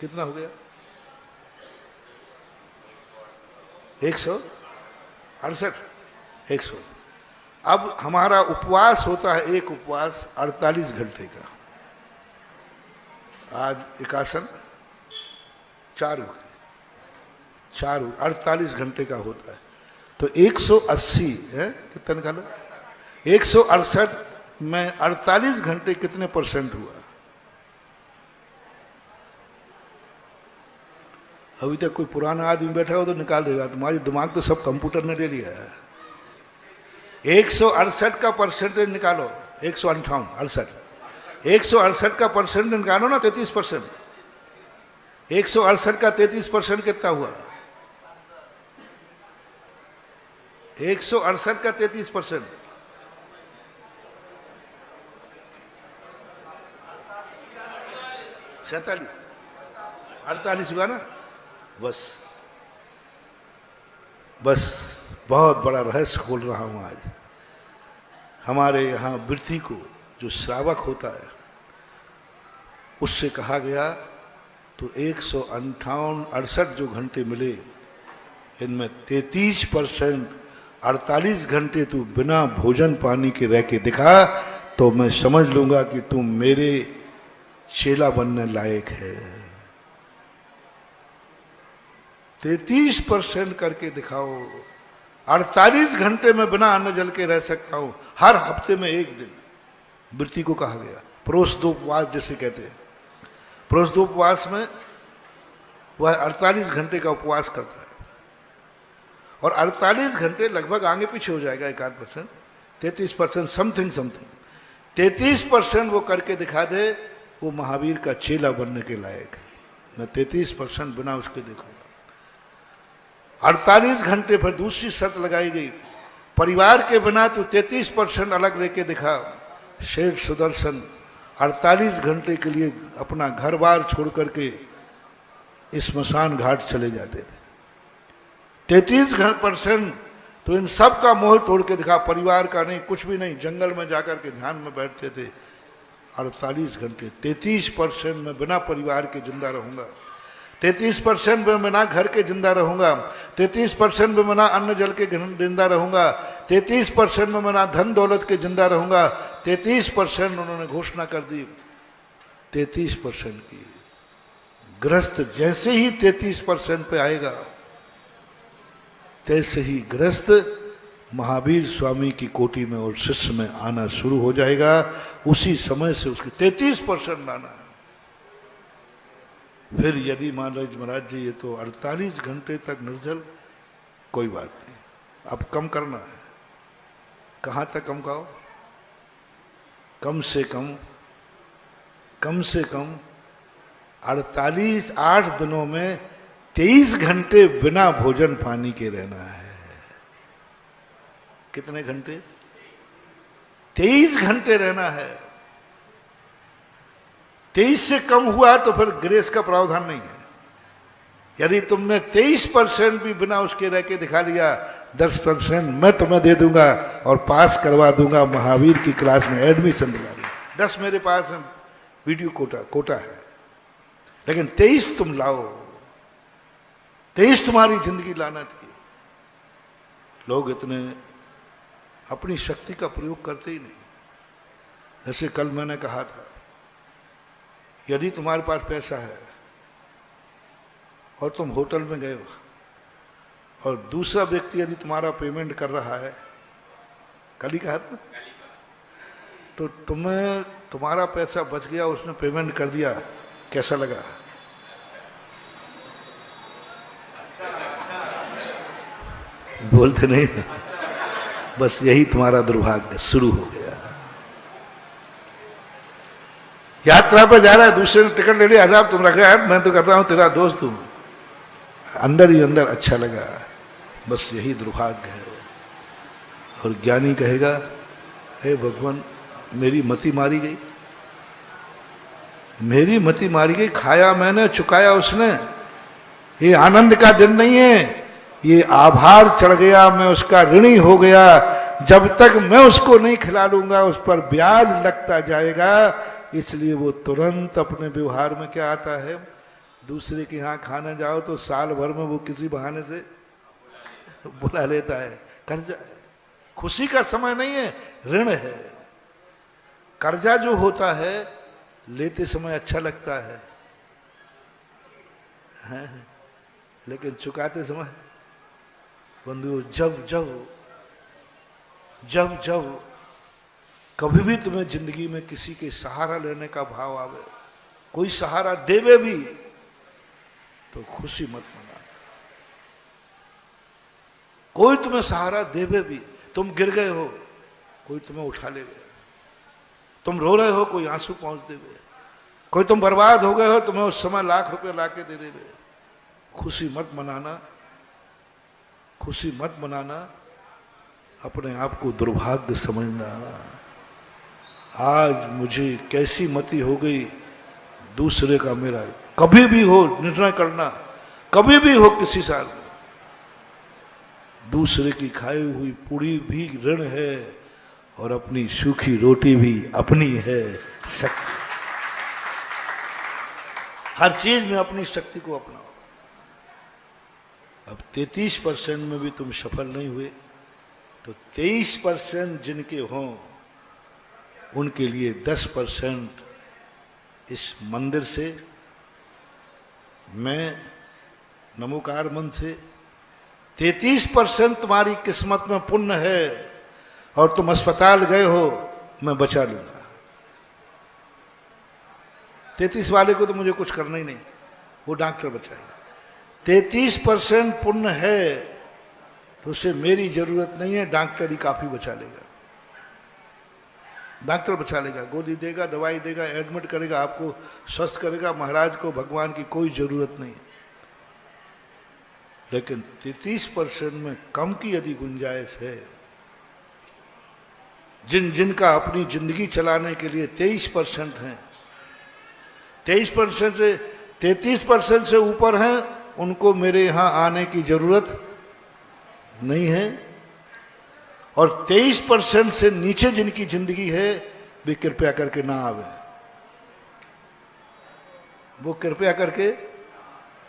कितना हो गया, 168 100। अब हमारा उपवास होता है, एक उपवास 48 घंटे का। आज एकासन 4 48 घंटे का होता है, तो 180 है, कितना निकालो, 168 में 48 घंटे कितने परसेंट हुआ। अभी तक कोई पुराना आदमी बैठा हो तो निकाल देगा, तुम्हारी दिमाग तो सब कंप्यूटर ने ले लिया है। 168 का परसेंटेज निकालो, 168 168 का परसेंट निकालो ना, 33%। 168 का 33% कितना हुआ, 168 का 33% 47 48 हुआ ना। बस बहुत बड़ा रहस्य खोल रहा हूं आज। हमारे यहां वृत्ति को जो श्रावक होता है उससे कहा गया, तो 158 जो घंटे मिले, इनमें 33% 48 घंटे तू बिना भोजन पानी के रह के दिखा, तो मैं समझ लूंगा कि तू मेरे चेला बनने लायक है। 33% करके दिखाओ। 48 घंटे में बिना अन्न जल के रह सकता हूं, हर हफ्ते में एक दिन। वृत्ति को कहा गया प्रोषदोपवास जिसे कहते हैं। प्रोषदोपवास में वह 48 घंटे का उपवास करता है, और 48 घंटे लगभग आगे पीछे हो जाएगा 1-8%, 33% समथिंग 33% वो करके दिखा दे, वो महावीर का चेला बनने के लायक है। मैं 33% बिना उसके देखूंगा। 48 घंटे पर दूसरी शर्त लगाई गई, परिवार के बिना तो 33% अलग लेके दिखा। शेर सुदर्शन 48 घंटे के लिए अपना घर बार छोड़ करके स्मशान घाट चले जाते थे। 33% तो इन सब का मोह तोड़ के दिखा, परिवार का नहीं, कुछ भी नहीं, जंगल में जाकर के ध्यान में बैठते थे। 48 घंटे 33% में बिना परिवार के जिंदा रहूंगा, 33% में बिना घर के जिंदा रहूंगा, 33% में बिना अन्न जल के जिंदा रहूंगा, 33% में बिना धन दौलत के जिंदा रहूंगा। 33% उन्होंने घोषणा कर दी, 33% की। गृहस्थ जैसे ही 33% पे आएगा, तैसे ही गृहस्थ महावीर स्वामी की कोटि में और शिष्य में आना शुरू हो जाएगा। उसी समय से उसके 33% लाना है। फिर यदि मान लीजिए महाराज जी ये तो 48 घंटे तक निर्जल, कोई बात नहीं, अब कम करना है। कहाँ तक कम खाओ? कम से कम 8 दिनों में 23 घंटे बिना भोजन पानी के रहना है। कितने घंटे? 23 घंटे रहना है। 23 से कम हुआ तो फिर ग्रेस का प्रावधान नहीं है। यदि तुमने 23% भी बिना उसके रह के दिखा लिया, 10% मैं तुम्हें दे दूंगा और पास करवा दूंगा, महावीर की क्लास में एडमिशन दिला दूंगा। 10 मेरे पास वीडियो कोटा है, लेकिन 23 तुम लाओ। 23 तुम्हारी जिंदगी लाना चाहिए। लोग इतने अपनी शक्ति का प्रयोग करते ही नहीं। जैसे कल मैंने कहा था, यदि तुम्हारे पास पैसा है और तुम होटल में गए हो और दूसरा व्यक्ति यदि तुम्हारा पेमेंट कर रहा है, कल ही कहा था, तो तुम्हारा पैसा बच गया, उसने पेमेंट कर दिया, कैसा लगा? बोलते नहीं, बस यही तुम्हारा दुर्भाग्य शुरू हो गया। यात्रा पर जा रहा है, दूसरे ने टिकट ले लिया, हजाब तुम रखा है, मैं तो कर रहा हूं, तेरा दोस्त हूं, अंदर ही अंदर अच्छा लगा, बस यही दुर्भाग्य है। और ज्ञानी कहेगा, हे भगवान मेरी मति मारी गई, मेरी मति मारी गई, खाया मैंने चुकाया उसने, ये आनंद का दिन नहीं है, ये आभार चढ़ गया, मैं उसका ऋणी हो गया, जब तक मैं उसको नहीं खिला लूंगा उस पर ब्याज लगता जाएगा। इसलिए वो तुरंत अपने व्यवहार में क्या आता है, दूसरे के यहाँ खाने जाओ तो साल भर में वो किसी बहाने से बुला लेता है। कर्जा खुशी का समय नहीं है, ऋण है। कर्जा जो होता है लेते समय अच्छा लगता है, लेकिन चुकाते समय बंधु जब जब जब जब कभी भी तुम्हें जिंदगी में किसी के सहारा लेने का भाव आवे, कोई सहारा देवे भी, तो खुशी मत मना। कोई तुम्हें सहारा देवे भी, तुम गिर गए हो कोई तुम्हें उठा ले गए, तुम रो रहे हो कोई आंसू पहुंच देवे, कोई तुम बर्बाद हो गए हो तुम्हें उस समय लाख रुपए लाके दे देवे। खुशी मत मनाना, खुशी मत मनाना, अपने आप को दुर्भाग्य समझना। आज मुझे कैसी मति हो गई, दूसरे का मेरा, कभी भी हो निर्णय करना, कभी भी हो किसी साल में, दूसरे की खाई हुई पूड़ी भी ऋण है और अपनी सूखी रोटी भी अपनी है। शक्ति, हर चीज में अपनी शक्ति को अपनाओ। अब 33% में भी तुम सफल नहीं हुए, तो 23% जिनके हों उनके लिए 10% इस मंदिर से, मैं नमोकार मंत्र से 33% तुम्हारी किस्मत में पुण्य है और तुम अस्पताल गए हो, मैं बचा लूंगा। 33 वाले को तो मुझे कुछ करना ही नहीं, वो डॉक्टर बचाएगा। 33% पुण्य है तो उसे मेरी जरूरत नहीं है, डॉक्टर ही काफी बचा लेगा। डॉक्टर बचा लेगा, गोली देगा, दवाई देगा, एडमिट करेगा, आपको स्वस्थ करेगा। महाराज को भगवान की कोई जरूरत नहीं। लेकिन 33% में कम की यदि गुंजाइश है, जिनका अपनी जिंदगी चलाने के लिए 23% है, 23% से 33% से ऊपर हैं, उनको मेरे यहां आने की जरूरत नहीं है। और 23% से नीचे जिनकी जिंदगी है वे कृपया करके ना आवे, वो कृपया करके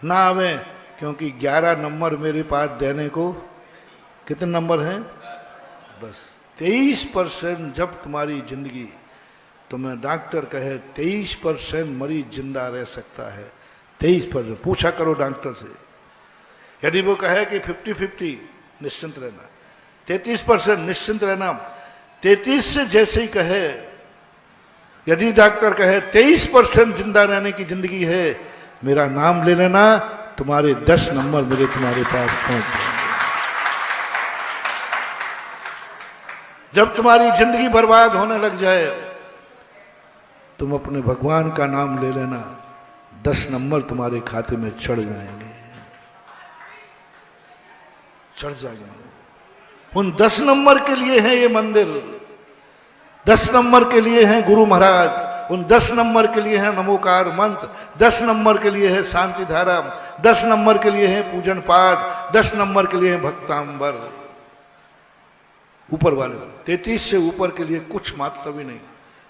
ना आवे, क्योंकि 11 नंबर मेरे पास देने को कितने नंबर हैं? बस 23% जब तुम्हारी जिंदगी, तुम्हें डॉक्टर कहे 23% मरीज जिंदा रह सकता है, 23%, पूछा करो डॉक्टर से। यदि वो कहे कि 50-50 निश्चिंत रहना, 33% निश्चिंत रहना। 33 से जैसे ही कहे, यदि डॉक्टर कहे 23% जिंदा रहने की जिंदगी है, मेरा नाम ले लेना, तुम्हारे 10 नंबर मेरे तुम्हारे पास पहुंच जाएंगे। जब तुम्हारी जिंदगी बर्बाद होने लग जाए, तुम अपने भगवान का नाम ले लेना, 10 नंबर तुम्हारे खाते में चढ़ जाएंगे, चढ़ जाएंगे। उन 10 नंबर के लिए है ये मंदिर, 10 नंबर के लिए है गुरु महाराज, उन 10 नंबर के लिए है नमोकार मंत्र, 10 नंबर के लिए है शांति धारा, 10 नंबर के लिए है पूजन पाठ, 10 नंबर के लिए है भक्तांबर। ऊपर वाले 33 से ऊपर के लिए कुछ मतलब ही नहीं,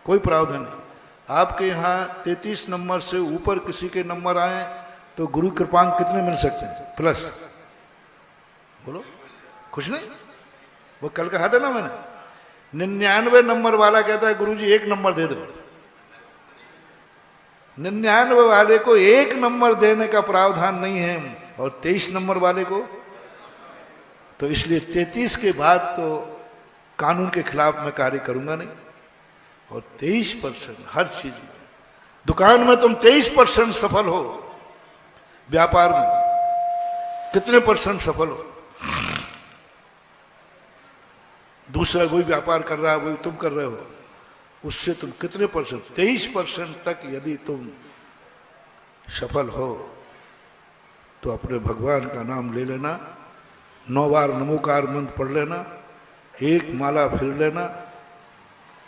कोई प्रावधान नहीं। आपके यहाँ 33 नंबर से ऊपर किसी के नंबर आए तो गुरु कृपांक कितने मिल सकते हैं? प्लस बोलो, कुछ नहीं, वो कल कहा था ना मैंने, 99 नंबर वाला कहता है गुरुजी 1 नंबर दे दो। 99 वाले को 1 नंबर देने का प्रावधान नहीं है, और 23 नंबर वाले को तो इसलिए 33 के बाद तो कानून के खिलाफ मैं कार्य करूंगा नहीं। और 23% हर चीज में, दुकान में तुम 23% सफल हो, व्यापार में कितने % सफल हो? दूसरा कोई व्यापार कर रहा है, वही तुम कर रहे हो, उससे तुम कितने %? 23% तक यदि तुम सफल हो तो अपने भगवान का नाम ले लेना, 9 बार नमोकार मंत्र पढ़ लेना, 1 माला फिर लेना,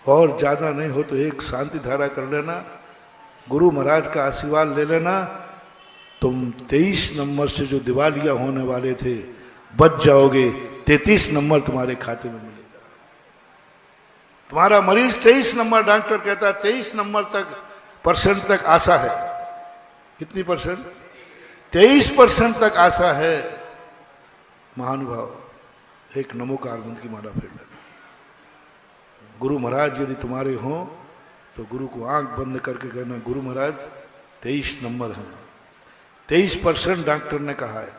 और ज्यादा नहीं हो तो 1 शांति धारा कर लेना, गुरु महाराज का आशीर्वाद ले लेना। तुम 23 नंबर से जो दिवालिया होने वाले थे बच जाओगे, 33 नंबर तुम्हारे खाते में मिलेगा। तुम्हारा मरीज 23 नंबर, डॉक्टर कहता है 23 नंबर तक % तक आशा है। कितनी %? 23% तक आशा है। महानुभाव, 1 नमोकार मंत्र की माला फिर लेना। गुरु महाराज यदि तुम्हारे हों तो गुरु को आंख बंद करके कहना, गुरु महाराज 23 नंबर हैं। 23% डॉक्टर ने कहा है।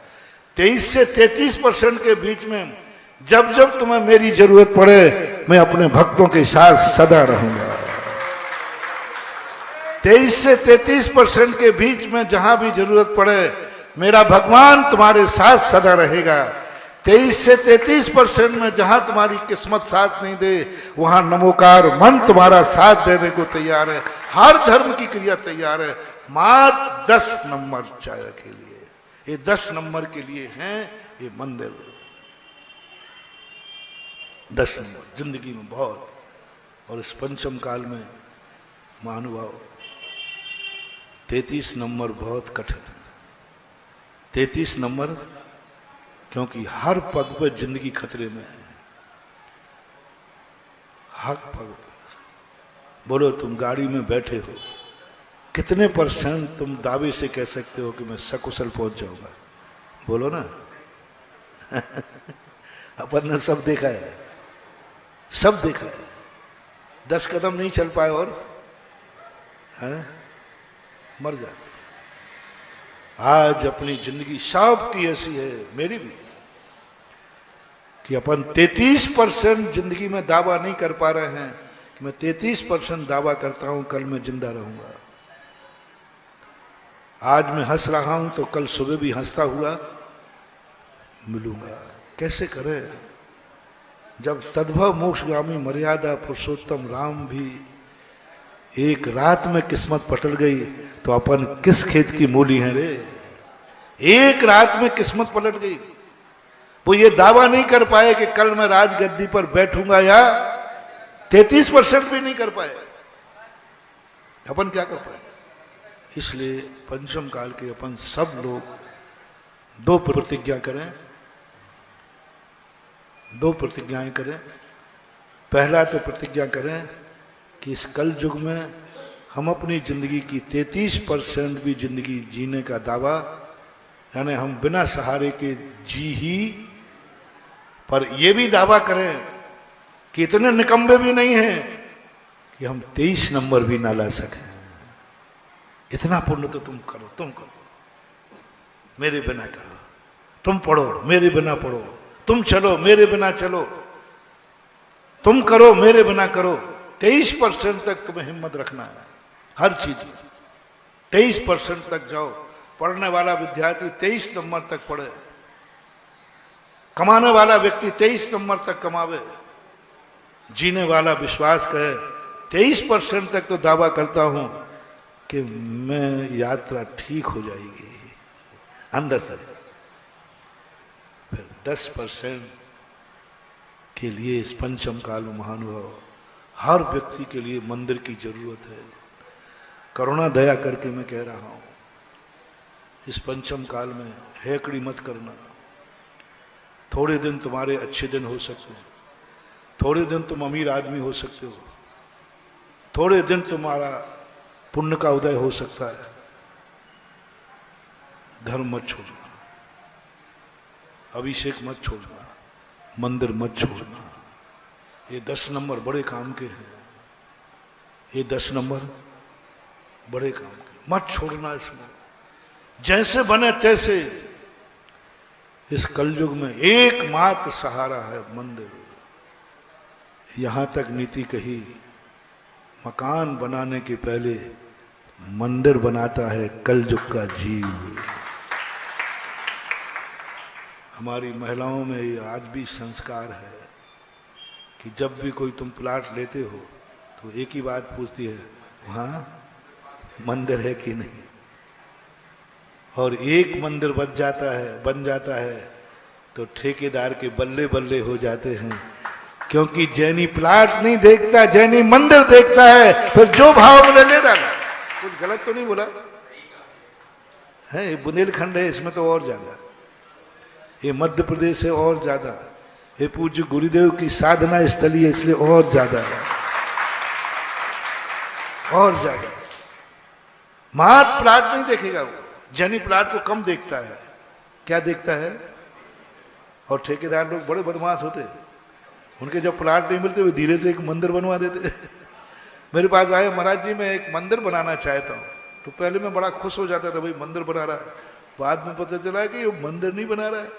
23 से 33% के बीच में जब जब तुम्हें मेरी जरूरत पड़े, मैं अपने भक्तों के साथ सदा रहूंगा। 23 से 33% के बीच में जहां भी जरूरत पड़े, मेरा भगवान तुम्हारे साथ सदा रहेगा। 23 से 33% में जहां तुम्हारी किस्मत साथ नहीं दे, वहां नमोकार मन तुम्हारा साथ देने को तैयार है। हर धर्म की क्रिया तैयार है, मात्र 10 नंबर चाय के लिए। ये 10 नंबर के लिए हैं ये मंदिर। 10 नंबर जिंदगी में बहुत, और इस पंचम काल में महानुभाव 33 नंबर बहुत कठिन है। 33 नंबर, क्योंकि हर पग पर जिंदगी खतरे में है। हर पग पर। बोलो, तुम गाड़ी में बैठे हो, कितने % तुम दावे से कह सकते हो कि मैं सकुशल पहुंच जाऊंगा? बोलो ना। अपन ने सब देखा है, सब देखा है। 10 कदम नहीं चल पाए और मर जा। आज अपनी जिंदगी सबकी ऐसी है, मेरी भी, कि अपन 33% जिंदगी में दावा नहीं कर पा रहे हैं कि मैं 33% दावा करता हूं कल मैं जिंदा रहूंगा। आज मैं हंस रहा हूं तो कल सुबह भी हंसता हुआ मिलूंगा। कैसे करें जब तद्भव मोक्षगामी मर्यादा पुरुषोत्तम राम भी एक रात में किस्मत पटल गई, तो अपन किस खेत की मूली है रे? एक रात में किस्मत पलट गई। वो ये दावा नहीं कर पाए कि कल मैं राजगद्दी पर बैठूंगा, या 33% भी नहीं कर पाए। अपन क्या कर पाए? इसलिए पंचम काल के अपन सब लोग 2 प्रतिज्ञा करें, 2 प्रतिज्ञाएं करें। पहला तो प्रतिज्ञा करें कि इस कल युग में हम अपनी जिंदगी की 33% भी जिंदगी जीने का दावा, यानी हम बिना सहारे के जी ही, पर यह भी दावा करें कि इतने निकम्बे भी नहीं हैं कि हम 23 नंबर भी ना ला सकें। इतना पुण्य तो तुम करो, तुम करो, मेरे बिना करो। तुम पढ़ो, मेरे बिना पढ़ो। तुम चलो, मेरे बिना चलो। तुम करो, मेरे बिना करो। 23% तक तुम्हें हिम्मत रखना है हर चीज में। 23% तक जाओ। पढ़ने वाला विद्यार्थी 23 नंबर तक पढ़े, कमाने वाला व्यक्ति 23 नंबर तक कमावे, जीने वाला विश्वास कहे 23% तक तो दावा करता हूं कि मैं यात्रा ठीक हो जाएगी अंदर से। फिर 10% के लिए इस पंचम काल में महानुभाव हर व्यक्ति के लिए मंदिर की जरूरत है। करुणा दया करके मैं कह रहा हूं, इस पंचम काल में हेकड़ी मत करना। थोड़े दिन तुम्हारे अच्छे दिन हो सकते हैं, थोड़े दिन तुम अमीर आदमी हो सकते हो, थोड़े दिन तुम्हारा पुण्य का उदय हो सकता है। धर्म मत छोड़ना, अभिषेक मत छोड़ना, मंदिर मत छोड़ना। ये 10 नंबर बड़े काम के हैं, ये 10 नंबर बड़े काम के, मत छोड़ना इसमें। जैसे बने तैसे इस कलयुग में एकमात्र सहारा है मंदिर। यहां तक नीति कही, मकान बनाने के पहले मंदिर बनाता है कलयुग का जीव। हमारी महिलाओं में ये आज भी संस्कार है कि जब भी कोई तुम प्लाट लेते हो तो एक ही बात पूछती है, वहां मंदिर है कि नहीं। और एक मंदिर बन जाता है तो ठेकेदार के बल्ले बल्ले हो जाते हैं, क्योंकि जैनी प्लाट नहीं देखता, जैनी मंदिर देखता है। फिर जो भाव मिले ले डाला। कुछ गलत तो नहीं बोला है? ये बुंदेलखंड है, इसमें तो और ज्यादा, ये मध्य प्रदेश है और ज्यादा, ये पूज्य गुरुदेव की साधना स्थली है इसलिए और ज्यादा है, और ज्यादा। मात्र प्लाट नहीं देखेगा वो, जैनी प्लाट को कम देखता है। क्या देखता है? और ठेकेदार लोग बड़े बदमाश होते, उनके जब प्लाट नहीं मिलते वे धीरे से एक मंदिर बनवा देते। मेरे पास आए, महाराज जी मैं एक मंदिर बनाना चाहता हूँ। तो पहले मैं बड़ा खुश हो जाता था, भाई मंदिर बना रहा है। बाद में पता चला कि ये मंदिर नहीं बना रहा है,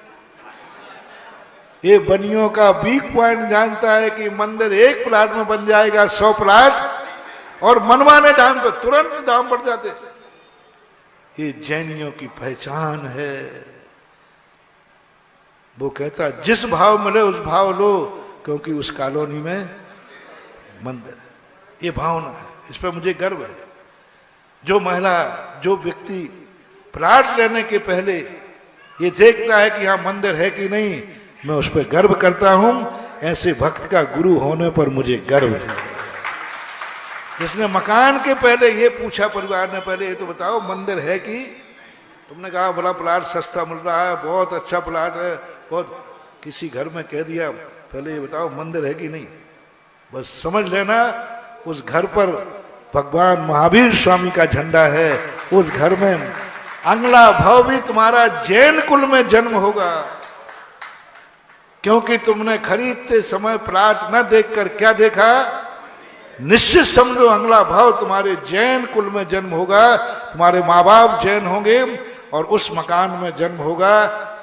ये बनियों का वीक पॉइंट जानता है कि मंदिर एक प्लाट में बन जाएगा 100 प्लाट, और मनमाने दाम पर तुरंत दाम बढ़ जाते। ये जैनियों की पहचान है। वो कहता जिस भाव मिले उस भाव लो, क्योंकि उस कॉलोनी में मंदिर है। ये भावना है, इस पर मुझे गर्व है। जो महिला, जो व्यक्ति प्लाट लेने के पहले ये देखता है कि यहाँ मंदिर है कि नहीं, मैं उस पर गर्व करता हूं। ऐसे भक्त का गुरु होने पर मुझे गर्व है। जिसने मकान के पहले ये पूछा, परिवार ने पहले ये तो बताओ मंदिर है कि, तुमने कहा बड़ा प्लाट सस्ता मिल रहा है, बहुत अच्छा प्लाट है, बहुत, किसी घर में कह दिया पहले ये बताओ मंदिर है कि नहीं, बस समझ लेना उस घर पर भगवान महावीर स्वामी का झंडा है। उस घर में अगला भाव भी तुम्हारा जैन कुल में जन्म होगा, क्योंकि तुमने खरीदते समय प्लाट न देखकर क्या देखा, निश्चित समझो अगला भाव तुम्हारे जैन कुल में जन्म होगा। तुम्हारे माँ बाप जैन होंगे और उस मकान में जन्म होगा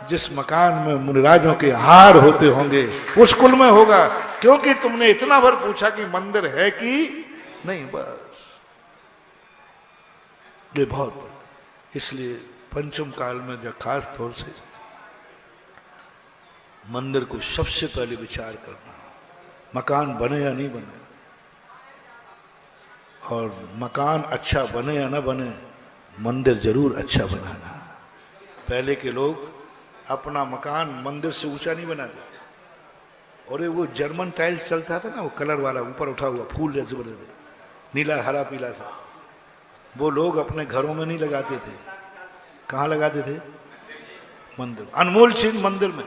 जिस मकान में मुनिराजों के हार होते होंगे, उस कुल में होगा, क्योंकि तुमने इतना भर पूछा कि मंदिर है कि नहीं। बस ये बहुत बड़ा, इसलिए पंचम काल में जो खास तौर से मंदिर को सबसे पहले विचार करना, मकान बने या नहीं बने, और मकान अच्छा बने या ना बने, मंदिर जरूर अच्छा बनाना। पहले के लोग अपना मकान मंदिर से ऊंचा नहीं बनाते, और वो जर्मन टाइल्स चलता था ना, वो कलर वाला ऊपर उठा हुआ फूल जैसे बने थे, नीला हरा पीला सा, वो लोग अपने घरों में नहीं लगाते थे। कहाँ लगाते थे? मंदिर, अनमोल चीज मंदिर में।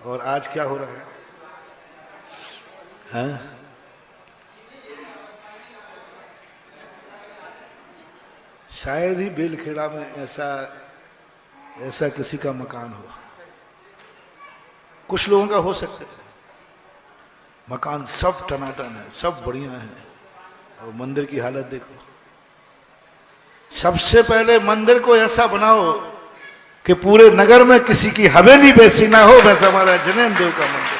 और आज क्या हो रहा है, हैं? शायद ही बेलखेड़ा में ऐसा किसी का मकान हो, कुछ लोगों का हो सकता है। मकान सब टनाटन है, सब बढ़िया है, और मंदिर की हालत देखो। सबसे पहले मंदिर को ऐसा बनाओ कि पूरे नगर में किसी की हवेली वैसी ना हो, वैसा हमारा जैन देव का मंदिर।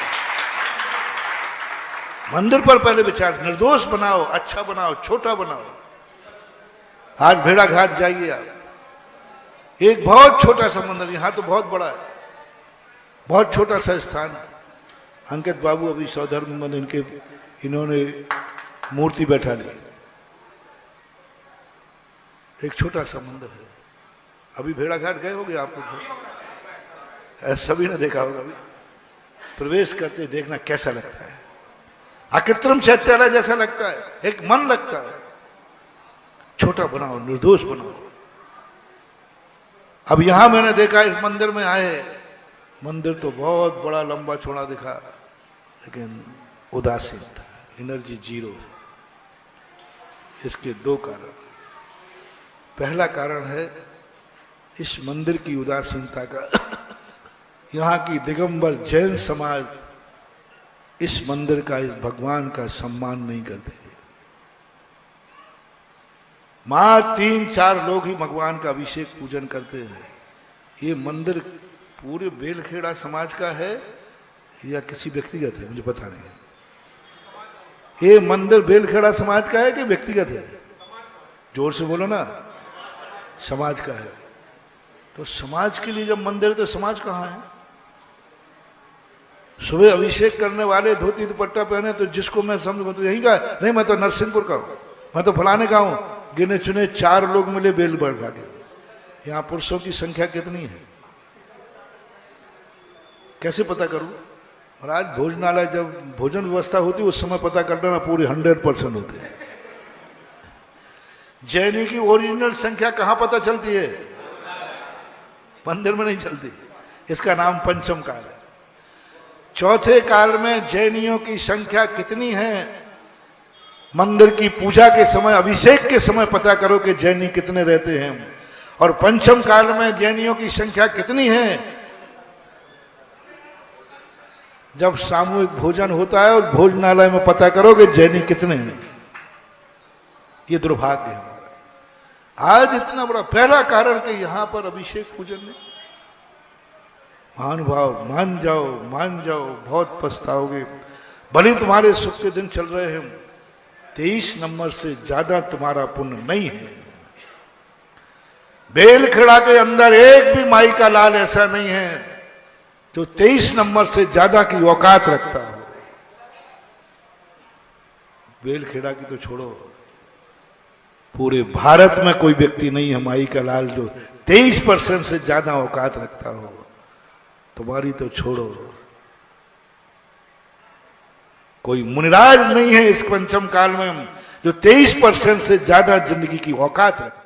मंदिर पर पहले विचार, निर्दोष बनाओ, अच्छा बनाओ, छोटा बनाओ। आज भेड़ा घाट जाइए आप, एक बहुत छोटा सा मंदिर, यहां तो बहुत बड़ा है, बहुत छोटा सा स्थान है। अंकित बाबू अभी सौधर्म में इन्होंने मूर्ति बैठा ली, एक छोटा सा मंदिर है। अभी भेड़ा घाट गए होगे आप लोग, सभी ने देखा होगा। अभी प्रवेश करते देखना कैसा लगता है, अकृत्रिम चैत्यालय जैसा लगता है, एक मन लगता है। छोटा बनाओ, निर्दोष बनाओ। अब यहां मैंने देखा, इस मंदिर में आए, मंदिर तो बहुत बड़ा लंबा चौड़ा दिखा, लेकिन उदासीन था, एनर्जी जीरो। इसके दो कारण। पहला कारण है इस मंदिर की उदासीनता का यहाँ की दिगंबर जैन समाज इस मंदिर का, इस भगवान का सम्मान नहीं करते। मां 3-4 लोग ही भगवान का अभिषेक पूजन करते हैं। ये मंदिर पूरे बेलखेड़ा समाज का है या किसी व्यक्तिगत है, मुझे पता नहीं। ये मंदिर बेलखेड़ा समाज का है कि व्यक्तिगत है? जोर से बोलो ना। समाज का है। तो समाज के लिए जब मंदिर है तो समाज कहाँ है? सुबह अभिषेक करने वाले धोती दुपट्टा पहने तो जिसको मैं समझ तो यही का, नहीं मैं तो नरसिंहपुर का हूं, मैं तो फलाने का हूं। गिने चुने 4 लोग मिले बेल बढ़ा के। यहां पुरुषों की संख्या कितनी है कैसे पता करूं? और आज भोजनालय जब भोजन व्यवस्था होती उस समय पता कर लेना, पूरी 100% होते हैं। जैनी की ओरिजिनल संख्या कहां पता चलती है? मंदिर में नहीं चलती। इसका नाम पंचम काल है। चौथे काल में जैनियों की संख्या कितनी है, मंदिर की पूजा के समय, अभिषेक के समय पता करो कि जैनी कितने रहते हैं। और पंचम काल में जैनियों की संख्या कितनी है, जब सामूहिक भोजन होता है और भोजनालय में पता करो कि जैनी कितने हैं। ये दुर्भाग्य है हमारा। आज इतना बड़ा पहला कारण कि यहां पर अभिषेक पूजन नहीं। महानुभाव मान जाओ, मान जाओ, बहुत पछताओगे। भले तुम्हारे सुख के दिन चल रहे हैं, 23 नंबर से ज्यादा तुम्हारा पुण्य नहीं है। बेलखेड़ा के अंदर एक भी माई का लाल ऐसा नहीं है जो 23 नंबर से ज्यादा की औकात रखता हो। बेलखेड़ा की तो छोड़ो, पूरे भारत में कोई व्यक्ति नहीं है माई का लाल जो 23% से ज्यादा औकात रखता हो। तुम्हारी तो छोड़ो, कोई मुनिराज नहीं है इस पंचम काल में जो 23% से ज्यादा जिंदगी की औकात रखता है।